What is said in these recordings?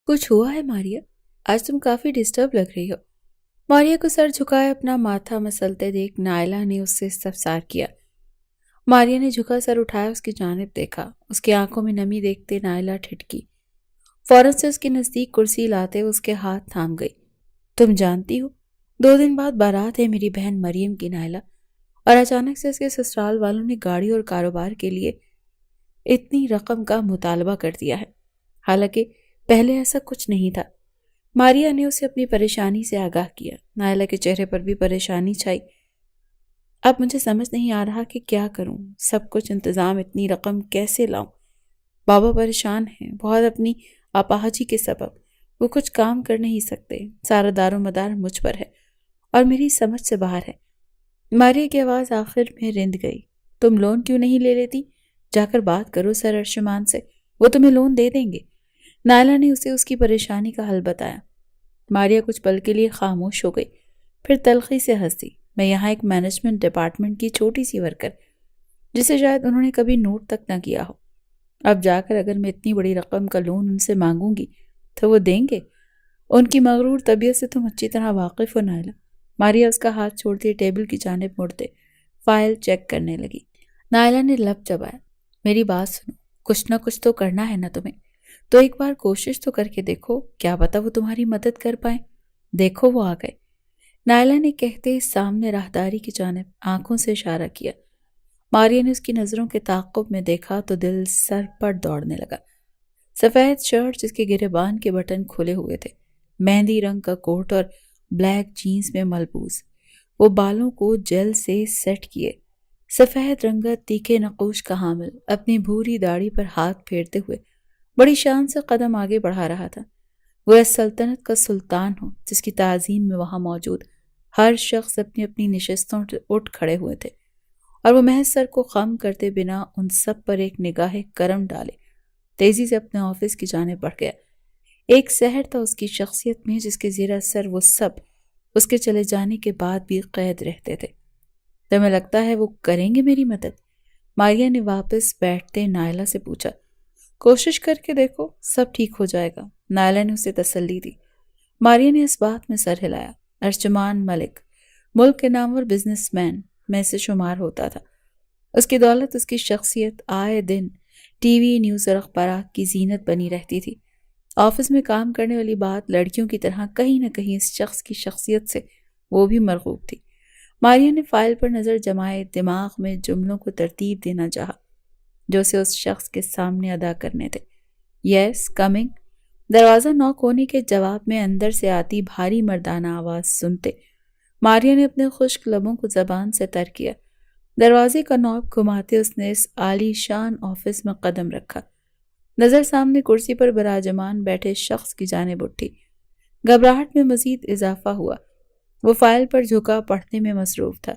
کچھ ہوا ہے ماریا؟ آج تم کافی ڈسٹرب لگ رہی ہو۔ ماریا کو سر جھکائے اپنا ماتھا مسلتے دیکھ نائلہ نے اس سے استفسار کیا۔ ماریا نے جھکا سر اٹھایا اس کی جانب دیکھا۔ اس کی آنکھوں میں نمی دیکھتے نائلہ ٹھٹکی۔ فوراً سے اس کے نزدیک کرسی لاتے اس کے ہاتھ تھام گئی۔ تم جانتی ہو 2 دن بعد بارات ہے میری بہن مریم کی نائلہ، اور اچانک سے اس کے سسرال والوں نے گاڑی اور کاروبار کے لیے اتنی رقم کا مطالبہ کر دیا ہے، حالانکہ پہلے ایسا کچھ نہیں تھا۔ ماریا نے اسے اپنی پریشانی سے آگاہ کیا۔ نائلہ کے چہرے پر بھی پریشانی چھائی۔ اب مجھے سمجھ نہیں آ رہا کہ کیا کروں، سب کچھ انتظام، اتنی رقم کیسے لاؤں؟ بابا پریشان ہیں بہت اپنی اپاہجی کے سبب، وہ کچھ کام کر نہیں سکتے، سارا دار و مدار مجھ پر ہے اور میری سمجھ سے باہر ہے۔ ماریا کی آواز آخر میں رند گئی۔ تم لون کیوں نہیں لے لیتی؟ جا کر بات کرو سر ارشمان سے، وہ تمہیں لون دے دیں گے۔ نائلہ نے اسے اس کی پریشانی کا حل بتایا۔ ماریا کچھ پل کے لیے خاموش ہو گئی، پھر تلخی سے ہنسی۔ میں یہاں ایک مینجمنٹ ڈپارٹمنٹ کی چھوٹی سی ورکر، جسے شاید انہوں نے کبھی نوٹ تک نہ کیا ہو۔ اب جا کر اگر میں اتنی بڑی رقم کا لون ان سے مانگوں گی تو وہ دیں گے؟ ان کی مغرور طبیعت سے تم اچھی طرح واقف ہو نائلہ۔ ماریا اس کا ہاتھ چھوڑتی ٹیبل کی جانب مڑتے فائل چیک کرنے لگی۔ نائلہ نے لب چبایا۔ میری بات سنو، کچھ نہ کچھ تو کرنا ہے نا تمہیں، تو ایک بار کوشش تو کر کے دیکھو، کیا پتا وہ تمہاری مدد کر پائیں۔ دیکھو وہ آ گئے، نائلہ نے کہتے سامنے راہداری کی جانب آنکھوں سے اشارہ کیا۔ ماریا نے اس کی نظروں کے تعاقب میں دیکھا تو دل سر پر دوڑنے لگا۔ سفید شرٹ جس کے گریبان کے بٹن کھلے ہوئے تھے، مہندی رنگ کا کوٹ اور بلیک جینز میں ملبوس، وہ بالوں کو جیل سے سیٹ کیے، سفید رنگت تیکھے نقوش کا حامل، اپنی بھوری داڑھی پر ہاتھ پھیرتے ہوئے بڑی شان سے قدم آگے بڑھا رہا تھا۔ وہ اس سلطنت کا سلطان ہو جس کی تعظیم میں وہاں موجود ہر شخص اپنی اپنی نشستوں سے اٹھ کھڑے ہوئے تھے، اور وہ محض سر کو خم کرتے بنا ان سب پر ایک نگاہ کرم ڈالے تیزی سے اپنے آفس کی جانب بڑھ گیا۔ ایک سحر تھا اس کی شخصیت میں جس کے زیر اثر وہ سب اس کے چلے جانے کے بعد بھی قید رہتے تھے۔ تمہیں لگتا ہے وہ کریں گے میری مدد؟ ماریا نے واپس بیٹھتے نائلہ سے پوچھا۔ کوشش کر کے دیکھو، سب ٹھیک ہو جائے گا، نائلہ نے اسے تسلی دی۔ ماریا نے اس بات میں سر ہلایا۔ ارجمان ملک ملک کے نامور بزنس مین میں سے شمار ہوتا تھا۔ اس کی دولت، اس کی شخصیت آئے دن ٹی وی نیوز اور اخبارات کی زینت بنی رہتی تھی۔ آفس میں کام کرنے والی بات لڑکیوں کی طرح کہیں نہ کہیں اس شخص کی شخصیت سے وہ بھی مرغوب تھی۔ ماریا نے فائل پر نظر جمائے دماغ میں جملوں کو ترتیب دینا چاہا جو اسے اس شخص کے سامنے ادا کرنے تھے۔ یس کمنگ۔ دروازہ ناک ہونے کے جواب میں اندر سے آتی بھاری مردانہ آواز سنتے ماریا نے اپنے خشک لبوں کو زبان سے تر کیا۔ دروازے کا نوب گھماتے اس نے اس عالی شان آفس میں قدم رکھا۔ نظر سامنے کرسی پر براجمان بیٹھے شخص کی جانب اٹھی۔ گھبراہٹ میں مزید اضافہ ہوا۔ وہ فائل پر جھکا پڑھنے میں مصروف تھا۔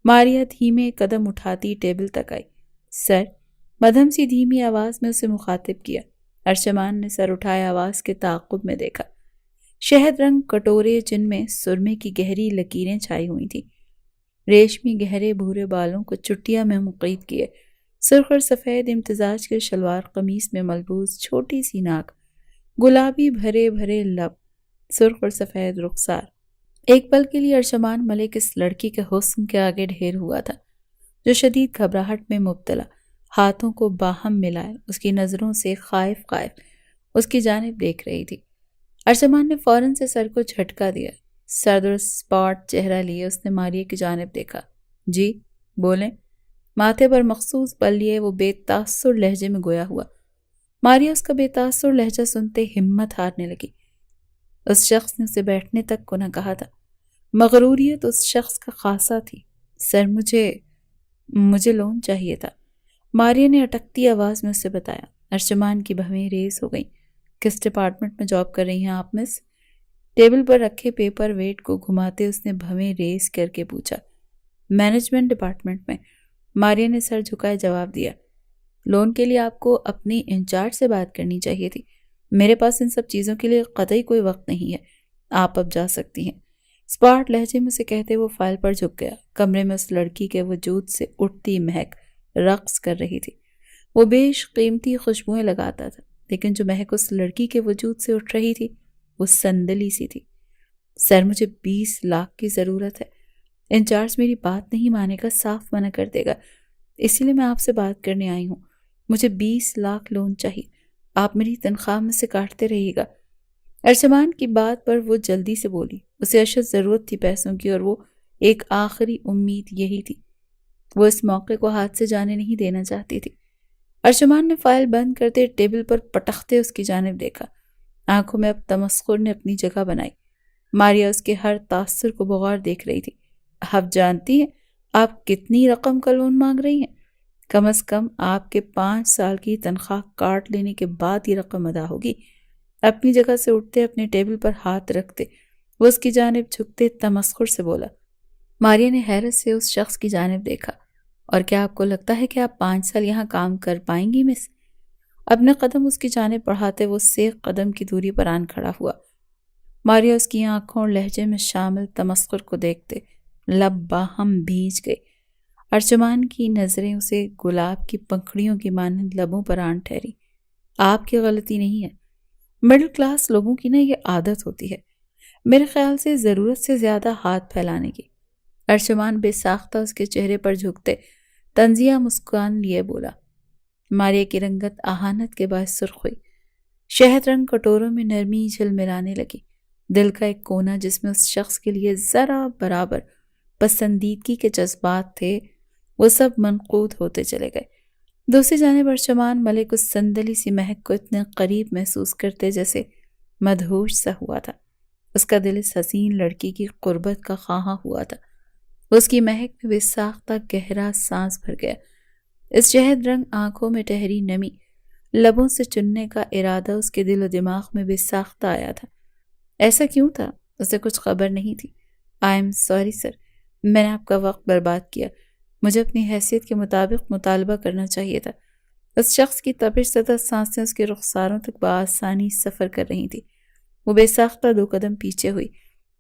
ماریا دھیمے قدم اٹھاتی ٹیبل تک آئی۔ سر، مدھم سی دھیمی آواز میں اسے مخاطب کیا۔ ارشمان نے سر اٹھائے آواز کے تعاقب میں دیکھا۔ شہد رنگ کٹورے جن میں سرمے کی گہری لکیریں چھائی ہوئی تھیں، ریشمی گہرے بھورے بالوں کو چٹیا میں مقید کیے، سرخ اور سفید امتزاج کے شلوار قمیص میں ملبوس چھوٹی سی ناک، گلابی بھرے بھرے لب، سرخ اور سفید رخسار۔ ایک پل کے لیے ارشمان ملک اس لڑکی کے حسن کے آگے ڈھیر ہوا تھا جو شدید گھبراہٹ میں مبتلا ہاتھوں کو باہم ملائے اس کی نظروں سے خائف خائف اس کی جانب دیکھ رہی تھی۔ ارشمان نے فوراً سے سر کو جھٹکا دیا۔ سرد اور سپاٹ چہرہ لیے اس نے ماریا کی جانب دیکھا۔ جی بولیں۔ ماتھے پر مخصوص بل لیے وہ بے تاثر لہجے میں گویا ہوا۔ ماریا اس کا بے تاثر لہجہ سنتے ہمت ہارنے لگی۔ اس شخص نے اسے بیٹھنے تک کو نہ کہا تھا۔ مغروریت اس شخص کا خاصہ تھی۔ سر مجھے لون چاہیے تھا، ماریا نے اٹکتی آواز میں اسے بتایا۔ ارشمان کی بھویں ریز ہو گئیں۔ کس ڈپارٹمنٹ میں جاب کر رہی ہیں آپ مس؟ ٹیبل پر رکھے پیپر ویٹ کو گھماتے اس نے بھویں ریز کر کے پوچھا۔ مینجمنٹ ڈپارٹمنٹ میں، ماریا نے سر جھکائے جواب دیا۔ لون کے لیے آپ کو اپنی انچارج سے بات کرنی چاہیے تھی، میرے پاس ان سب چیزوں کے لیے قطعی کوئی وقت نہیں ہے، آپ اب جا سکتی ہیں۔ سپاٹ لہجے میں سے کہتے وہ فائل پر جھک گیا۔ کمرے میں اس لڑکی کے وجود سے اٹھتی مہک رقص کر رہی تھی۔ وہ بیش قیمتی خوشبوئیں لگاتا تھا، لیکن جو مہک اس لڑکی کے وجود سے اٹھ رہی تھی وہ سندلی سی تھی۔ سر، مجھے 20 لاکھ کی ضرورت ہے۔ انچارج میری بات نہیں مانے گا، صاف منع کر دے گا، اسی لیے میں آپ سے بات کرنے آئی ہوں۔ مجھے 20 لاکھ لون چاہیے، آپ میری تنخواہ میں سے کاٹتے رہیے گا۔ ارجمان کی بات پر وہ جلدی سے بولی۔ اسے اشد ضرورت تھی پیسوں کی، اور وہ ایک آخری امید یہی تھی۔ وہ اس موقع کو ہاتھ سے جانے نہیں دینا چاہتی تھی۔ ارجمان نے فائل بند کرتے ٹیبل پر پٹختے اس کی جانب دیکھا۔ آنکھوں میں اب تمسخر نے اپنی جگہ بنائی۔ ماریا اس کے ہر تاثر کو بغور دیکھ رہی تھی۔ آپ جانتی ہیں آپ کتنی رقم کا لون مانگ رہی ہیں؟ کم از کم آپ کے 5 سال کی تنخواہ کاٹ لینے کے بعد یہ رقم ادا ہوگی۔ اپنی جگہ سے اٹھتے اپنے ٹیبل پر ہاتھ رکھتے وہ اس کی جانب جھکتے تمسخر سے بولا۔ ماریا نے حیرت سے اس شخص کی جانب دیکھا۔ اور کیا آپ کو لگتا ہے کہ آپ 5 سال یہاں کام کر پائیں گی مس؟ اپنے قدم اس کی جانب بڑھاتے وہ 6 قدم کی دوری پر آن کھڑا ہوا۔ ماریا اس کی آنکھوں اور لہجے میں شامل تمسخر کو دیکھتے لب باہم بھیج گئے۔ ارجمان کی نظریں اسے گلاب کی پنکھڑیوں کی مانند لبوں پر آن ٹھہری۔ آپ کی غلطی نہیں ہے، مڈل کلاس لوگوں کی یہ عادت ہوتی ہے، میرے خیال سے ضرورت سے زیادہ ہاتھ پھیلانے کی۔ ارجمان بے ساختہ اس کے چہرے پر جھکتے طنزیہ مسکان لیے بولا۔ ماریا کی رنگت اہانت کے باعث سرخ ہوئی۔ شہد رنگ کٹوروں میں نرمی جھلملانے لگی۔ دل کا ایک کونا جس میں اس شخص کے لیے ذرا برابر پسندیدگی کے جذبات تھے وہ سب منقود ہوتے چلے گئے۔ دوسری جانب ارجمان ملک اس سندلی سی مہک کو اتنے قریب محسوس کرتے جیسے مدہوش سا ہوا تھا۔ اس کا دل اس حسین لڑکی کی قربت کا خواہاں ہوا تھا۔ اس کی مہک میں بے ساختہ گہرا سانس بھر گیا۔ اس شہد رنگ آنکھوں میں ٹہری نمی، لبوں سے چننے کا ارادہ اس کے دل و دماغ میں بے ساختہ آیا تھا۔ ایسا کیوں تھا؟ اسے کچھ خبر نہیں تھی۔ آئی ایم سوری سر، میں نے آپ کا وقت برباد کیا۔ مجھے اپنی حیثیت کے مطابق مطالبہ کرنا چاہیے تھا۔ اس شخص کی تپش زدہ سانسیں اس کے رخساروں تک بآسانی سفر کر رہی تھی۔ وہ بے ساختہ 2 قدم پیچھے ہوئی،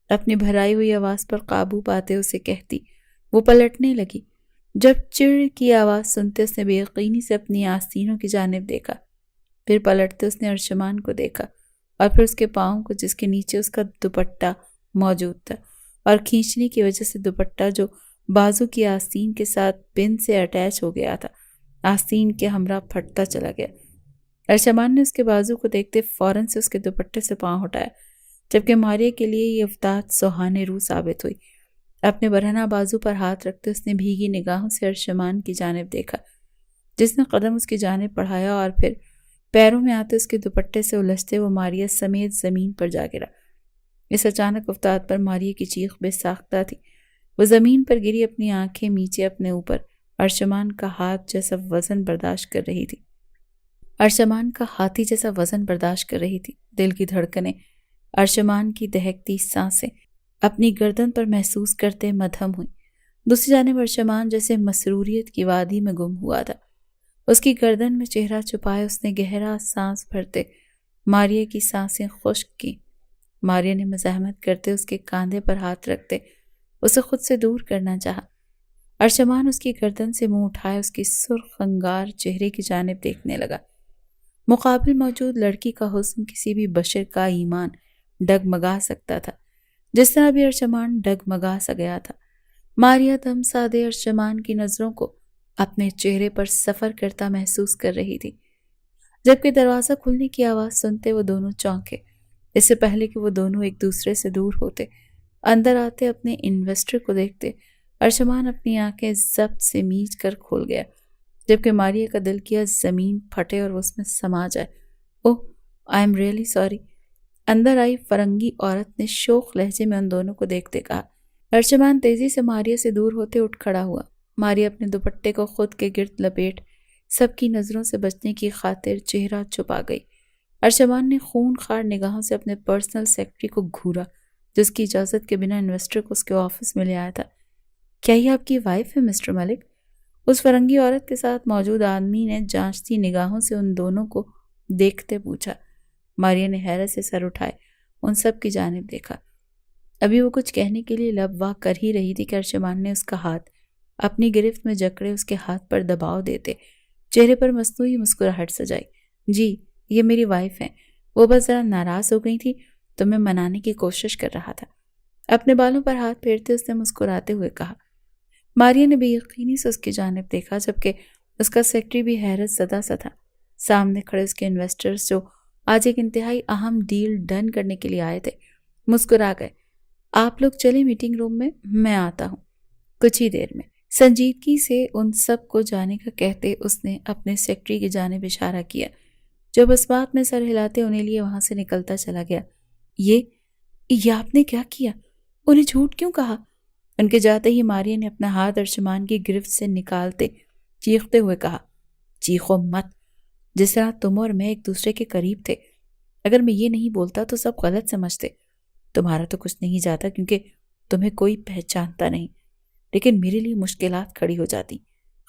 اپنی بھرائی ہوئی آواز پر قابو پاتے اسے کہتی۔ وہ پلٹنے لگی۔ جب چڑ کی آواز سنتے اس نے بے یقینی سے اپنی آستینوں کی جانب دیکھا، پھر پلٹتے اس نے ارجمان کو دیکھا اور پھر اس کے پاؤں کو جس کے نیچے اس کا دوپٹہ موجود تھا، اور کھینچنے کی وجہ سے دوپٹہ جو بازو کی آستین کے ساتھ پن سے اٹیچ ہو گیا تھا آستین کے ہمراہ پھٹتا چلا گیا۔ ارجمان نے اس کے بازو کو دیکھتے فوراً سے اس کے دوپٹے سے پاؤں ہٹایا، جبکہ ماریا کے لیے یہ افتاد سہانے روح ثابت ہوئی۔ اپنے برہنہ بازو پر ہاتھ رکھتے اس نے بھیگی نگاہوں سے ارجمان کی جانب دیکھا، جس نے قدم اس کی جانب بڑھایا اور پھر پیروں میں آتے اس کے دوپٹے سے الجھتے وہ ماریا سمیت زمین پر جا گرا۔ اس اچانک افتاد پر ماریا کی چیخ بے ساختہ تھی۔ وہ زمین پر گری، اپنی آنکھیں نیچے اپنے اوپر ارجمان کا ہاتھ جیسا وزن برداشت کر رہی تھی۔ ارجمان کا ہاتھی جیسا وزن برداشت کر رہی تھی۔ دل کی دھڑکنیں، ارجمان کی دہکتی سانسیں اپنی گردن پر محسوس کرتے مدھم ہوئی۔ دوسری جانب ارجمان جیسے مسروریت کی وادی میں گم ہوا تھا۔ اس کی گردن میں چہرہ چھپائے اس نے گہرا سانس بھرتے ماریا کی سانسیں خشک کی۔ ماریا نے مزاحمت کرتے اس کے کاندھے پر ہاتھ رکھتے اسے خود سے دور کرنا چاہا۔ ارجمان اس کی گردن سے منہ اٹھائے اس کی سرخ انگار چہرے کی جانب دیکھنے لگا۔ مقابل موجود لڑکی کا حسن کسی بھی بشر کا ایمان ڈگمگا سکتا تھا، جس طرح بھی ارجمان ڈگمگا سا گیا تھا۔ ماریا دم سادے ارجمان کی نظروں کو اپنے چہرے پر سفر کرتا محسوس کر رہی تھی۔ جبکہ دروازہ کھلنے کی آواز سنتے وہ دونوں چونکے، اس سے پہلے کہ وہ دونوں ایک دوسرے سے دور ہوتے۔ اندر آتے اپنے انویسٹر کو دیکھتے ارجمان اپنی آنکھیں ضبط سے میچ کر کھول گیا، جبکہ ماریا کا دل کیا زمین پھٹے اور اس میں سما جائے۔ اوہ، آئی ایم ریئلی سوری، اندر آئی فرنگی عورت نے شوخ لہجے میں ان دونوں کو دیکھتے کہا۔ ارجمان تیزی سے ماریا سے دور ہوتے اٹھ کھڑا ہوا۔ ماریا اپنے دوپٹے کو خود کے گرد لپیٹ سب کی نظروں سے بچنے کی خاطر چہرہ چھپا گئی۔ ارجمان نے خون خوار نگاہوں سے اپنے پرسنل سیکرٹری کو گھورا، جس کی اجازت کے بنا انویسٹر کو اس کے آفس میں لے آیا تھا۔ کیا یہ آپ کی وائف ہے مسٹر ملک؟ اس فرنگی عورت کے ساتھ موجود آدمی نے جانچتی نگاہوں سے ان دونوں کو دیکھتے پوچھا۔ ماریا نے حیرت سے سر اٹھائے ان سب کی جانب دیکھا۔ ابھی وہ کچھ کہنے کے لیے لب واہ کر ہی رہی تھی کہ ارجمان نے اس کا ہاتھ اپنی گرفت میں جکڑے اس کے ہاتھ پر دباؤ دیتے چہرے پر مصنوعی مسکراہٹ سجائی۔ جی، یہ میری وائف ہیں، وہ بس ذرا ناراض ہو گئی تھی تو میں منانے کی کوشش کر رہا تھا۔ اپنے بالوں پر ہاتھ پھیرتے اس نے مسکراتے ہوئے کہا۔ ماریا نے بے یقینی سے اس کی جانب دیکھا، جبکہ اس کا سیکرٹری بھی حیرت زدہ سا تھا۔ سامنے کھڑے اس کے انویسٹرز جو آج ایک انتہائی اہم ڈیل ڈن کرنے کے لیے آئے تھے مسکرا گئے۔ آپ لوگ چلے میٹنگ روم میں آتا ہوں کچھ ہی دیر میں۔ سنجیدگی سے ان سب کو جانے کا کہتے اس نے اپنے سیکرٹری کی جانب اشارہ کیا، جو بس بات میں سر ہلاتے انہیں لیے وہاں سے نکلتا چلا گیا۔ یہ آپ نے کیا کیا؟ انہیں جھوٹ کیوں کہا؟ ان کے جاتے ہی ماریا نے اپنا ہاتھ ارشمان کی گرفت سے نکالتے چیختے ہوئے کہا، چیخو مت، جس طرح تم اور میں ایک دوسرے کے قریب تھے۔ اگر میں یہ نہیں بولتا تو سب غلط سمجھتے۔ تمہارا تو کچھ نہیں جاتا کیونکہ تمہیں کوئی پہچانتا نہیں، لیکن میرے لیے مشکلات کھڑی ہو جاتی،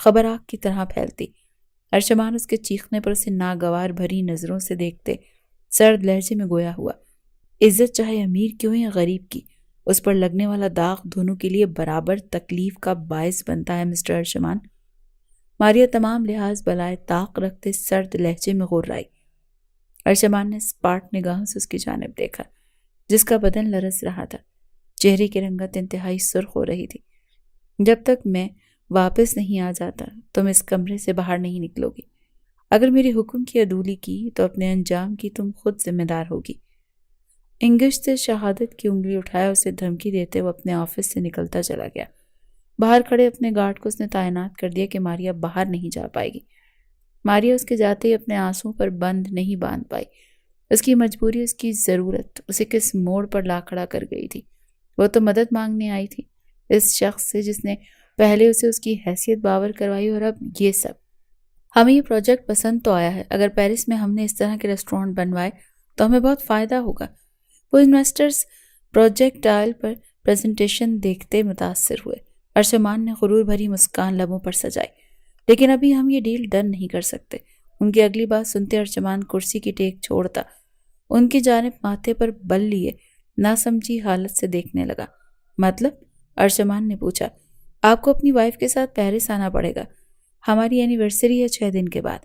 خبر آگ کی طرح پھیلتی۔ ارشمان اس کے چیخنے پر اسے ناگوار بھری نظروں سے دیکھتے سرد لہجے میں گویا ہوا، عزت چاہے امیر کیوں یا غریب کی، اس پر لگنے والا داغ دونوں کے لیے برابر تکلیف کا باعث بنتا ہے مسٹر ارشمان۔ ماریا تمام لحاظ بلائے طاق رکھتے سرد لہجے میں غرائی۔ ارشمان نے سپاٹ نگاہوں سے اس کی جانب دیکھا، جس کا بدن لرز رہا تھا، چہرے کی رنگت انتہائی سرخ ہو رہی تھی۔ جب تک میں واپس نہیں آ جاتا تم اس کمرے سے باہر نہیں نکلو گی۔ اگر میرے حکم کی عدولی کی تو اپنے انجام کی تم خود ذمہ دار ہوگی۔ انگشت سے شہادت کی انگلی اٹھایا اسے دھمکی دیتے وہ اپنے آفس سے نکلتا چلا گیا۔ باہر کھڑے اپنے گارڈ کو اس نے تعینات کر دیا کہ ماریا باہر نہیں جا پائے گی۔ ماریا اس کے جاتے ہی اپنے آنسوں پر بند نہیں باندھ پائی۔ اس کی مجبوری، اس کی ضرورت اسے کس موڑ پر لا کھڑا کر گئی تھی۔ وہ تو مدد مانگنے آئی تھی اس شخص سے جس نے پہلے اسے اس کی حیثیت باور کروائی، اور اب یہ سب۔ ہمیں یہ پروجیکٹ پسند تو آیا ہے، اگر پیرس میں ہم نے اس طرح کے ریسٹورانٹ بنوائے تو ہمیں بہت فائدہ ہوگا۔ وہ انویسٹرز پروجیکٹ ٹائل پر پریزنٹیشن دیکھتے متاثر ہوئے۔ ارشمان نے غرور بھری مسکان لبوں پر سجائی۔ لیکن ابھی ہم یہ ڈیل ڈن نہیں کر سکتے۔ ان کی اگلی بات سنتے ارشمان کرسی کی ٹیک چھوڑتا ان کی جانب ماتھے پر بل لیے ناسمجھی حالت سے دیکھنے لگا۔ مطلب؟ ارشمان نے پوچھا۔ آپ کو اپنی وائف کے ساتھ پیرس آنا پڑے گا۔ ہماری اینیورسری ہے 6 دن کے بعد۔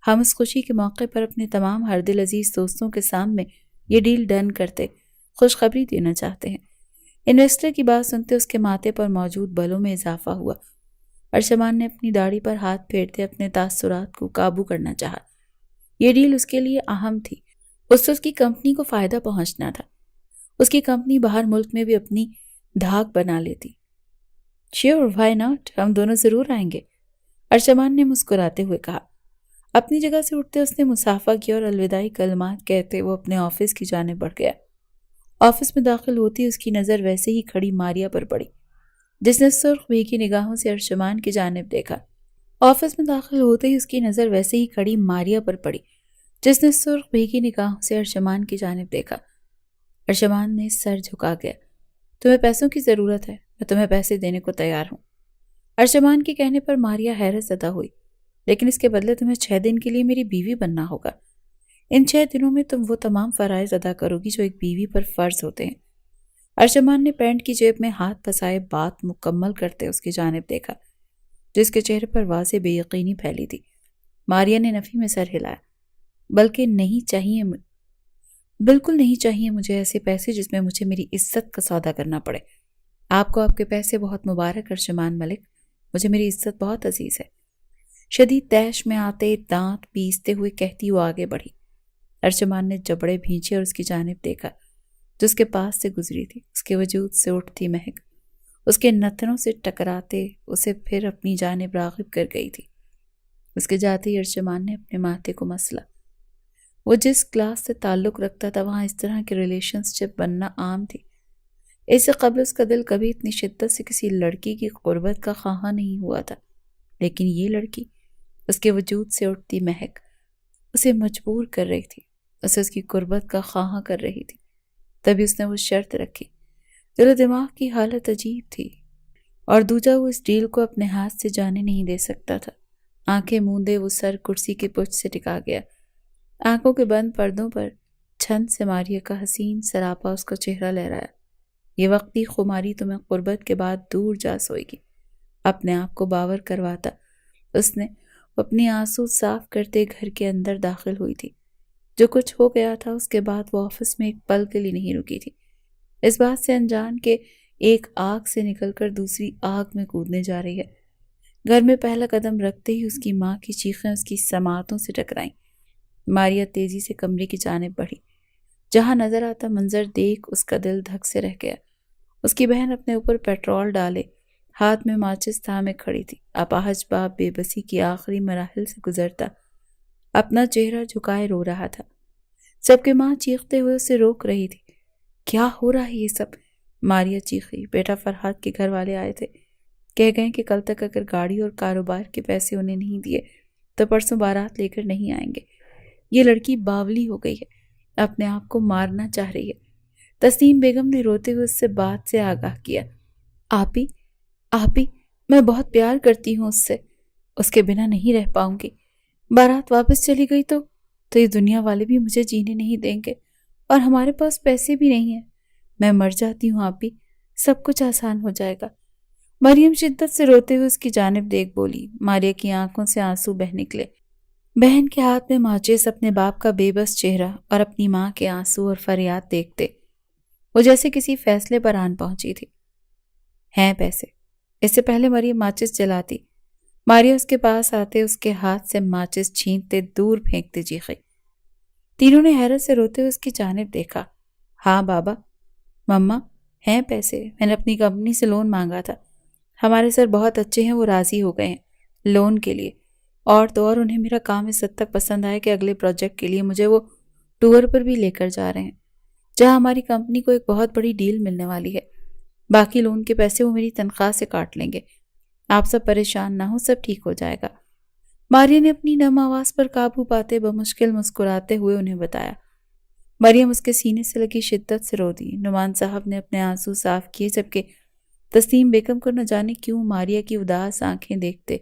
ہم اس خوشی کے موقع پر اپنے تمام ہر دل عزیز دوستوں کے سامنے یہ ڈیل ڈن کرتے خوشخبری دینا چاہتے ہیں۔ انویسٹر کی بات سنتے اس کے ماتھے پر موجود بلوں میں اضافہ ہوا۔ ارشمان نے اپنی داڑھی پر ہاتھ پھیرتے اپنے تاثرات کو قابو کرنا چاہا۔ یہ ڈیل اس کے لیے اہم تھی۔ اس سے اس کی کمپنی کو فائدہ پہنچنا تھا۔ اس کی کمپنی باہر ملک میں بھی اپنی دھاک بنا لیتی۔ شیور، وائی ناٹ، ہم دونوں ضرور آئیں گے، ارشمان نے مسکراتے ہوئے کہا۔ اپنی جگہ سے اٹھتے اس نے مصافحہ کیا اور الوداعی کلمات کہتے وہ اپنے آفس کی جانب بڑھ گیا۔ آفس میں داخل ہوتی اس کی نظر ویسے ہی کھڑی ماریا پر پڑی، جس نے سرخ بھیگی نگاہوں سے ارشمان کی جانب دیکھا۔ آفس میں داخل ہوتے ہی اس کی نظر ویسے ہی کھڑی ماریا پر پڑی، جس نے سرخ بھیگی نگاہوں سے ارشمان کی جانب دیکھا۔ ارشمان نے سر جھکا گیا۔ تمہیں پیسوں کی ضرورت ہے، میں تمہیں پیسے دینے کو تیار ہوں۔ ارشمان کے کہنے پر ماریا حیرت زدہ ہوئی۔ لیکن اس کے بدلے تمہیں 6 دن کے لیے میری بیوی بننا ہوگا۔ ان 6 دنوں میں تم وہ تمام فرائض ادا کرو گی جو ایک بیوی پر فرض ہوتے ہیں۔ ارشمان نے پینٹ کی جیب میں ہاتھ پھنسائے بات مکمل کرتے اس کی جانب دیکھا، جس کے چہرے پر واضح بے یقینی پھیلی تھی۔ ماریا نے نفی میں سر ہلایا۔ بالکل نہیں چاہیے مجھے ایسے پیسے جس میں مجھے میری عزت کا سودا کرنا پڑے۔ آپ کو آپ کے پیسے بہت مبارک ارشمان ملک، مجھے میری عزت بہت عزیز ہے۔ شدید طیش میں آتے دانت پیستے ہوئے کہتی وہ آگے بڑھی۔ ارشمان نے جبڑے بھینچے اور اس کی جانب دیکھا جو اس کے پاس سے گزری تھی۔ اس کے وجود سے اٹھتی مہک اس کے نتنوں سے ٹکراتے اسے پھر اپنی جانب راغب کر گئی تھی۔ اس کے جاتے ہی ارشمان نے اپنے ماتھے کو مسلا۔ وہ جس کلاس سے تعلق رکھتا تھا وہاں اس طرح کی ریلیشن شپ بننا عام تھی۔ اس سے قبل اس کا دل کبھی اتنی شدت سے کسی لڑکی کی قربت کا خواہاں نہیں ہوا تھا، لیکن یہ لڑکی، اس کے وجود سے اٹھتی مہک اسے مجبور کر رہی تھی، اسے اس کی قربت کا خواہاں کر رہی تھی۔ تبھی اس نے وہ شرط رکھی۔ دل و دماغ کی حالت عجیب تھی، اور دوجا وہ اس ڈیل کو اپنے ہاتھ سے جانے نہیں دے سکتا تھا۔ آنکھیں موندے وہ سر کرسی کی پشت سے ٹکا گیا۔ آنکھوں کے بند پردوں پر چھن سے ماریا کا حسین سراپا اس کا چہرہ لہرایا۔ یہ وقتی خماری تمہیں قربت کے بعد دور جا سوئے گی، اپنے آپ کو باور کرواتا اس نے اپنی آنسو صاف کرتے گھر کے اندر داخل ہوئی تھی۔ جو کچھ ہو گیا تھا اس کے بعد وہ آفس میں ایک پل کے لیے نہیں رکی تھی، اس بات سے انجان کہ ایک آگ سے نکل کر دوسری آگ میں کودنے جا رہی ہے۔ گھر میں پہلا قدم رکھتے ہی اس کی ماں کی چیخیں اس کی سماعتوں سے ٹکرائیں۔ ماریا تیزی سے کمرے کی جانب بڑھی۔ جہاں نظر آتا منظر دیکھ اس کا دل دھک سے رہ گیا۔ اس کی بہن اپنے اوپر پیٹرول ڈالے ہاتھ میں ماچس تھامے کھڑی تھی۔ اپاہج باپ بے بسی کی آخری مراحل سے گزرتا اپنا چہرہ جھکائے رو رہا تھا۔ سب کی ماں چیختے ہوئے اسے روک رہی تھی۔ کیا ہو رہا ہے یہ سب؟ ماریا چیخی۔ بیٹا فرحات کے گھر والے آئے تھے، کہہ گئے کہ کل تک اگر گاڑی اور کاروبار کے پیسے انہیں نہیں دیے تو پرسوں بارات لے کر نہیں آئیں گے۔ یہ لڑکی باولی ہو گئی ہے، اپنے آپ کو مارنا چاہ رہی ہے۔ تسنیم بیگم نے روتے ہوئے اس سے بات سے آگاہ کیا۔ آپی میں بہت پیار کرتی ہوں اس سے، اس کے بنا نہیں رہ پاؤں گی۔ بارات واپس چلی گئی تو یہ دنیا والے بھی مجھے جینے نہیں دیں گے، اور ہمارے پاس پیسے بھی نہیں ہیں۔ میں مر جاتی ہوں آپی، سب کچھ آسان ہو جائے گا۔ مریم شدت سے روتے ہوئے اس کی جانب دیکھ بولی۔ ماریا کی آنکھوں سے آنسو بہہ نکلے۔ بہن کے ہاتھ میں ماچس، اپنے باپ کا بے بس چہرہ اور اپنی ماں کے آنسو اور فریاد دیکھتے وہ جیسے کسی فیصلے پر آن پہنچی تھی۔ ہیں پیسے؟ اس سے پہلے مریم ماچس جلاتی، ماریا اس کے پاس آتے اس کے ہاتھ سے ماچس چھینتے دور پھینکتے چیخی۔ تینوں نے حیرت سے روتے ہوئے اس کی جانب دیکھا۔ ہاں بابا، مما، ہیں پیسے، میں نے اپنی کمپنی سے لون مانگا تھا، ہمارے سر بہت اچھے ہیں، وہ راضی ہو گئے ہیں لون کے لیے، اور تو اور انہیں میرا کام اس حد تک پسند آیا کہ اگلے پروجیکٹ کے لیے مجھے وہ ٹور پر بھی لے کر جا رہے ہیں، جہاں ہماری کمپنی کو ایک بہت بڑی ڈیل ملنے والی ہے۔ باقی لون کے پیسے وہ میری تنخواہ سے کاٹ لیں گے۔ آپ سب پریشان نہ ہو، سب ٹھیک ہو جائے گا۔ ماریا نے اپنی نم آواز پر قابو پاتے بمشکل مسکراتے ہوئے انہیں بتایا۔ مریم اس کے سینے سے لگی شدت سے رو دی۔ نعمان صاحب نے اپنے آنسو صاف کیے، جبکہ تسنیم بیگم کو نہ جانے کیوں ماریا کی اداس آنکھیں دیکھتے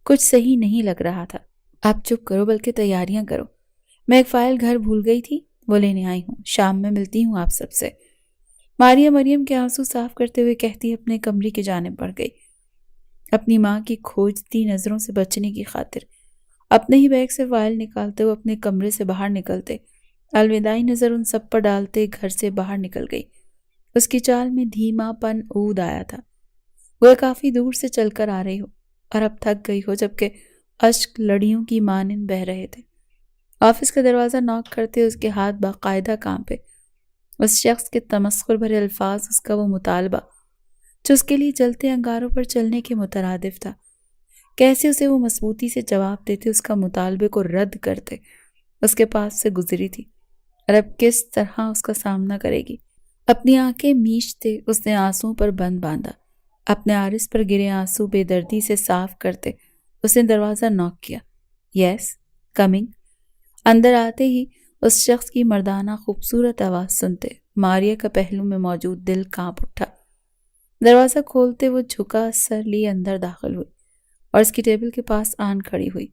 کچھ صحیح نہیں لگ رہا تھا۔ آپ چپ کرو، بلکہ تیاریاں کرو، میں ایک فائل گھر بھول گئی تھی، وہ لینے آئی ہوں، شام میں ملتی ہوں آپ سب سے۔ ماریا مریم کے آنسو صاف کرتے ہوئے کہتی اپنے کمرے کی جانب بڑھ گئی۔ اپنی ماں کی کھوجتی نظروں سے بچنے کی خاطر اپنے ہی بیگ سے فائل نکالتے ہوئے اپنے کمرے سے باہر نکلتے، الوداعی نظر ان سب پر ڈالتے گھر سے باہر نکل گئی۔ اس کی چال میں دھیما پن عود آیا تھا، وہ کافی دور سے چل کر آ رہی ہو اور اب تھک گئی ہو، جبکہ اشک لڑیوں کی مانند بہہ رہے تھے۔ آفس کا دروازہ نوک کرتے اس کے ہاتھ باقاعدہ کام پہ۔ اس شخص کے تمسخر بھرے الفاظ، اس کا وہ مطالبہ جو اس کے لیے جلتے انگاروں پر چلنے کے مترادف تھا، کیسے اسے وہ مضبوطی سے جواب دیتے، اس کا مطالبے کو رد کرتے، اس کے پاس سے گزری تھی، اور اب کس طرح اس کا سامنا کرے گی۔ اپنی آنکھیں میچتے اس نے آنسوؤں پر بند باندھا۔ اپنے عارض پر گرے آنسو بے دردی سے صاف کرتے اس نے دروازہ نوک کیا۔ یس کمنگ۔ اندر آتے ہی اس شخص کی مردانہ خوبصورت آواز سنتے ماریا کا پہلو میں موجود دل کانپ اٹھا۔ دروازہ کھولتے وہ جھکا سر لیے اندر داخل ہوئی اور اس کی ٹیبل کے پاس آن کھڑی ہوئی۔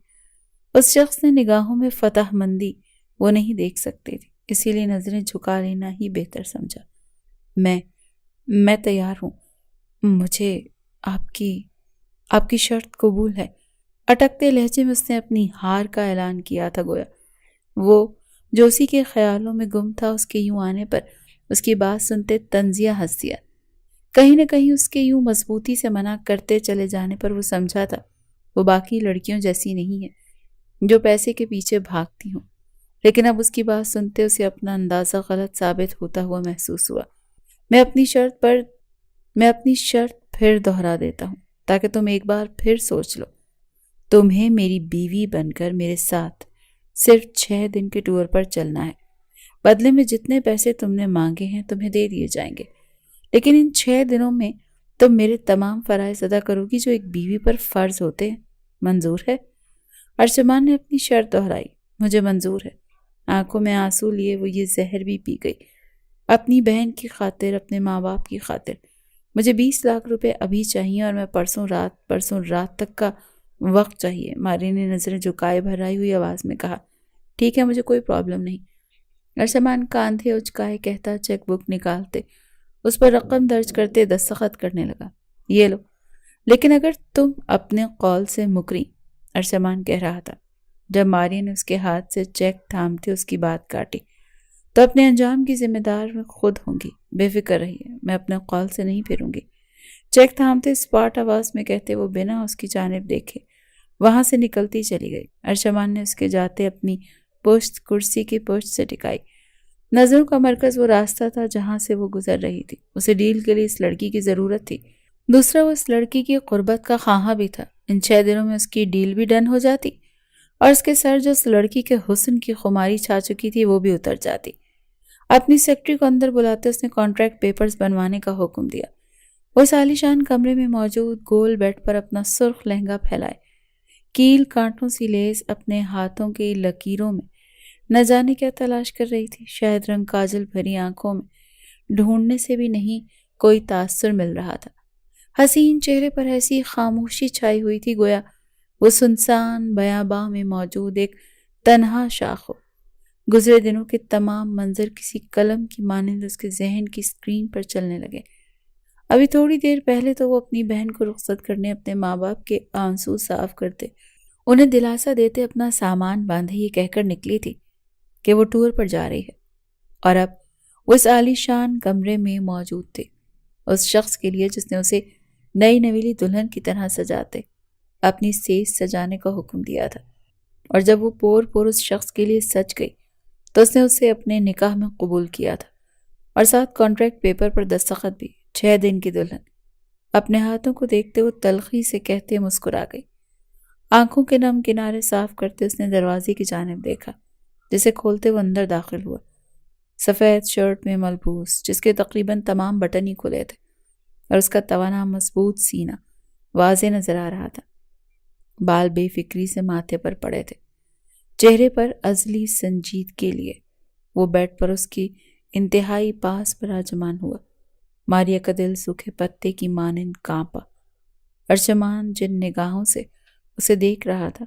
اس شخص نے نگاہوں میں فتح مندی وہ نہیں دیکھ سکتی تھی، اسی لیے نظریں جھکا لینا ہی بہتر سمجھا۔ میں تیار ہوں، مجھے آپ کی شرط قبول ہے۔ اٹکتے لہجے میں اس نے اپنی ہار کا اعلان کیا تھا، گویا وہ جو اسی کے خیالوں میں گم تھا، اس کے یوں آنے پر اس کی بات سنتے طنزیہ ہنس دیا۔ کہیں نہ کہیں اس کے یوں مضبوطی سے منع کرتے چلے جانے پر وہ سمجھا تھا وہ باقی لڑکیوں جیسی نہیں ہے جو پیسے کے پیچھے بھاگتی ہوں، لیکن اب اس کی بات سنتے اسے اپنا اندازہ غلط ثابت ہوتا ہوا محسوس ہوا۔ میں اپنی شرط پھر دہرا دیتا ہوں تاکہ تم ایک بار پھر سوچ لو۔ تمہیں میری بیوی بن کر میرے ساتھ صرف 6 دن کے ٹور پر چلنا ہے۔ بدلے میں جتنے پیسے تم نے مانگے ہیں تمہیں دے دیے جائیں گے، لیکن ان 6 دنوں میں تم میرے تمام فرائض ادا کرو گی جو ایک بیوی پر فرض ہوتے ہیں۔ منظور ہے؟ ارجمان نے اپنی شرط دہرائی۔ مجھے منظور ہے۔ آنکھوں میں آنسو لیے وہ یہ زہر بھی پی گئی۔ اپنی بہن کی خاطر، اپنے ماں باپ کی خاطر مجھے 20 لاکھ روپے ابھی چاہیے، اور میں پرسوں رات تک کا وقت چاہیے۔ ماری نے نظریں جھکائے بھرائی ہوئی آواز میں کہا۔ ٹھیک ہے، مجھے کوئی پرابلم نہیں۔ ارجمان کاندھے اچکائے کہتا چیک بک نکالتے اس پر رقم درج کرتے دستخط کرنے لگا۔ یہ لو، لیکن اگر تم اپنے قول سے مکری، ارجمان کہہ رہا تھا۔ جب ماریا نے اس کے ہاتھ سے چیک تھامتے اس کی بات کاٹی، تو اپنے انجام کی ذمہ دار میں خود ہوں گی، بے فکر رہیے، میں اپنے قول سے نہیں پھروں گی۔ چیک تھامتے اسپاٹ آواز میں کہتے وہ بنا اس کی جانب دیکھے وہاں سے نکلتی چلی گئی۔ ارشمان نے اس کے جاتے اپنی پشت کرسی کی پشت سے ٹکائی۔ نظروں کا مرکز وہ راستہ تھا جہاں سے وہ گزر رہی تھی۔ اسے ڈیل کے لیے اس لڑکی کی ضرورت تھی، دوسرا وہ اس لڑکی کی قربت کا خواہاں بھی تھا۔ ان 6 دنوں میں اس کی ڈیل بھی ڈن ہو جاتی اور اس کے سر جو اس لڑکی کے حسن کی خماری چھا چکی تھی وہ بھی اتر جاتی۔ اپنی سیکرٹری کو اندر بلاتے اس نے کانٹریکٹ پیپرز بنوانے کا حکم دیا۔ وہ اس عالیشان کمرے میں موجود گول بیڈ پر اپنا سرخ لہنگا پھیلائے، کیل کانٹوں سی لیس اپنے ہاتھوں کی لکیروں میں نہ جانے کیا تلاش کر رہی تھی۔ شہد رنگ کاجل بھری آنکھوں میں ڈھونڈنے سے بھی نہیں کوئی تاثر مل رہا تھا۔ حسین چہرے پر ایسی خاموشی چھائی ہوئی تھی گویا وہ سنسان بیاباں میں موجود ایک تنہا شاخ ہو۔ گزرے دنوں کے تمام منظر کسی قلم کی مانند اس کے ذہن کی اسکرین پر چلنے لگے۔ ابھی تھوڑی دیر پہلے تو وہ اپنی بہن کو رخصت کرنے اپنے ماں باپ کے آنسو صاف کرتے، انہیں دلاسا دیتے اپنا سامان باندھے یہ کہہ کر نکلی تھی کہ وہ ٹور پر جا رہی ہے، اور اب وہ اس عالیشان کمرے میں موجود تھے اس شخص کے لیے جس نے اسے نئی نویلی دلہن کی طرح سجاتے اپنی سیج سجانے کا حکم دیا تھا۔ اور جب وہ پور پور اس شخص کے لیے سج گئی تو اس نے اسے اپنے نکاح میں قبول کیا تھا، اور ساتھ کانٹریکٹ پیپر پر دستخط بھی۔ 6 دن کی دلہن اپنے ہاتھوں کو دیکھتے وہ تلخی سے کہتے مسکرا گئی۔ آنکھوں کے نم کنارے صاف کرتے اس نے دروازے کی جانب دیکھا، جسے کھولتے وہ اندر داخل ہوا۔ سفید شرٹ میں ملبوس، جس کے تقریباً تمام بٹن ہی کھلے تھے، اور اس کا توانا مضبوط سینہ واضح نظر آ رہا تھا۔ بال بے فکری سے ماتھے پر پڑے تھے، چہرے پر ازلی سنجیدگی کے لیے وہ بیڈ پر اس کی انتہائی پاس براجمان ہوا۔ ماریا کا دل سوکھے پتے کی مانند کانپا۔ ارشمان جن نگاہوں سے اسے دیکھ رہا تھا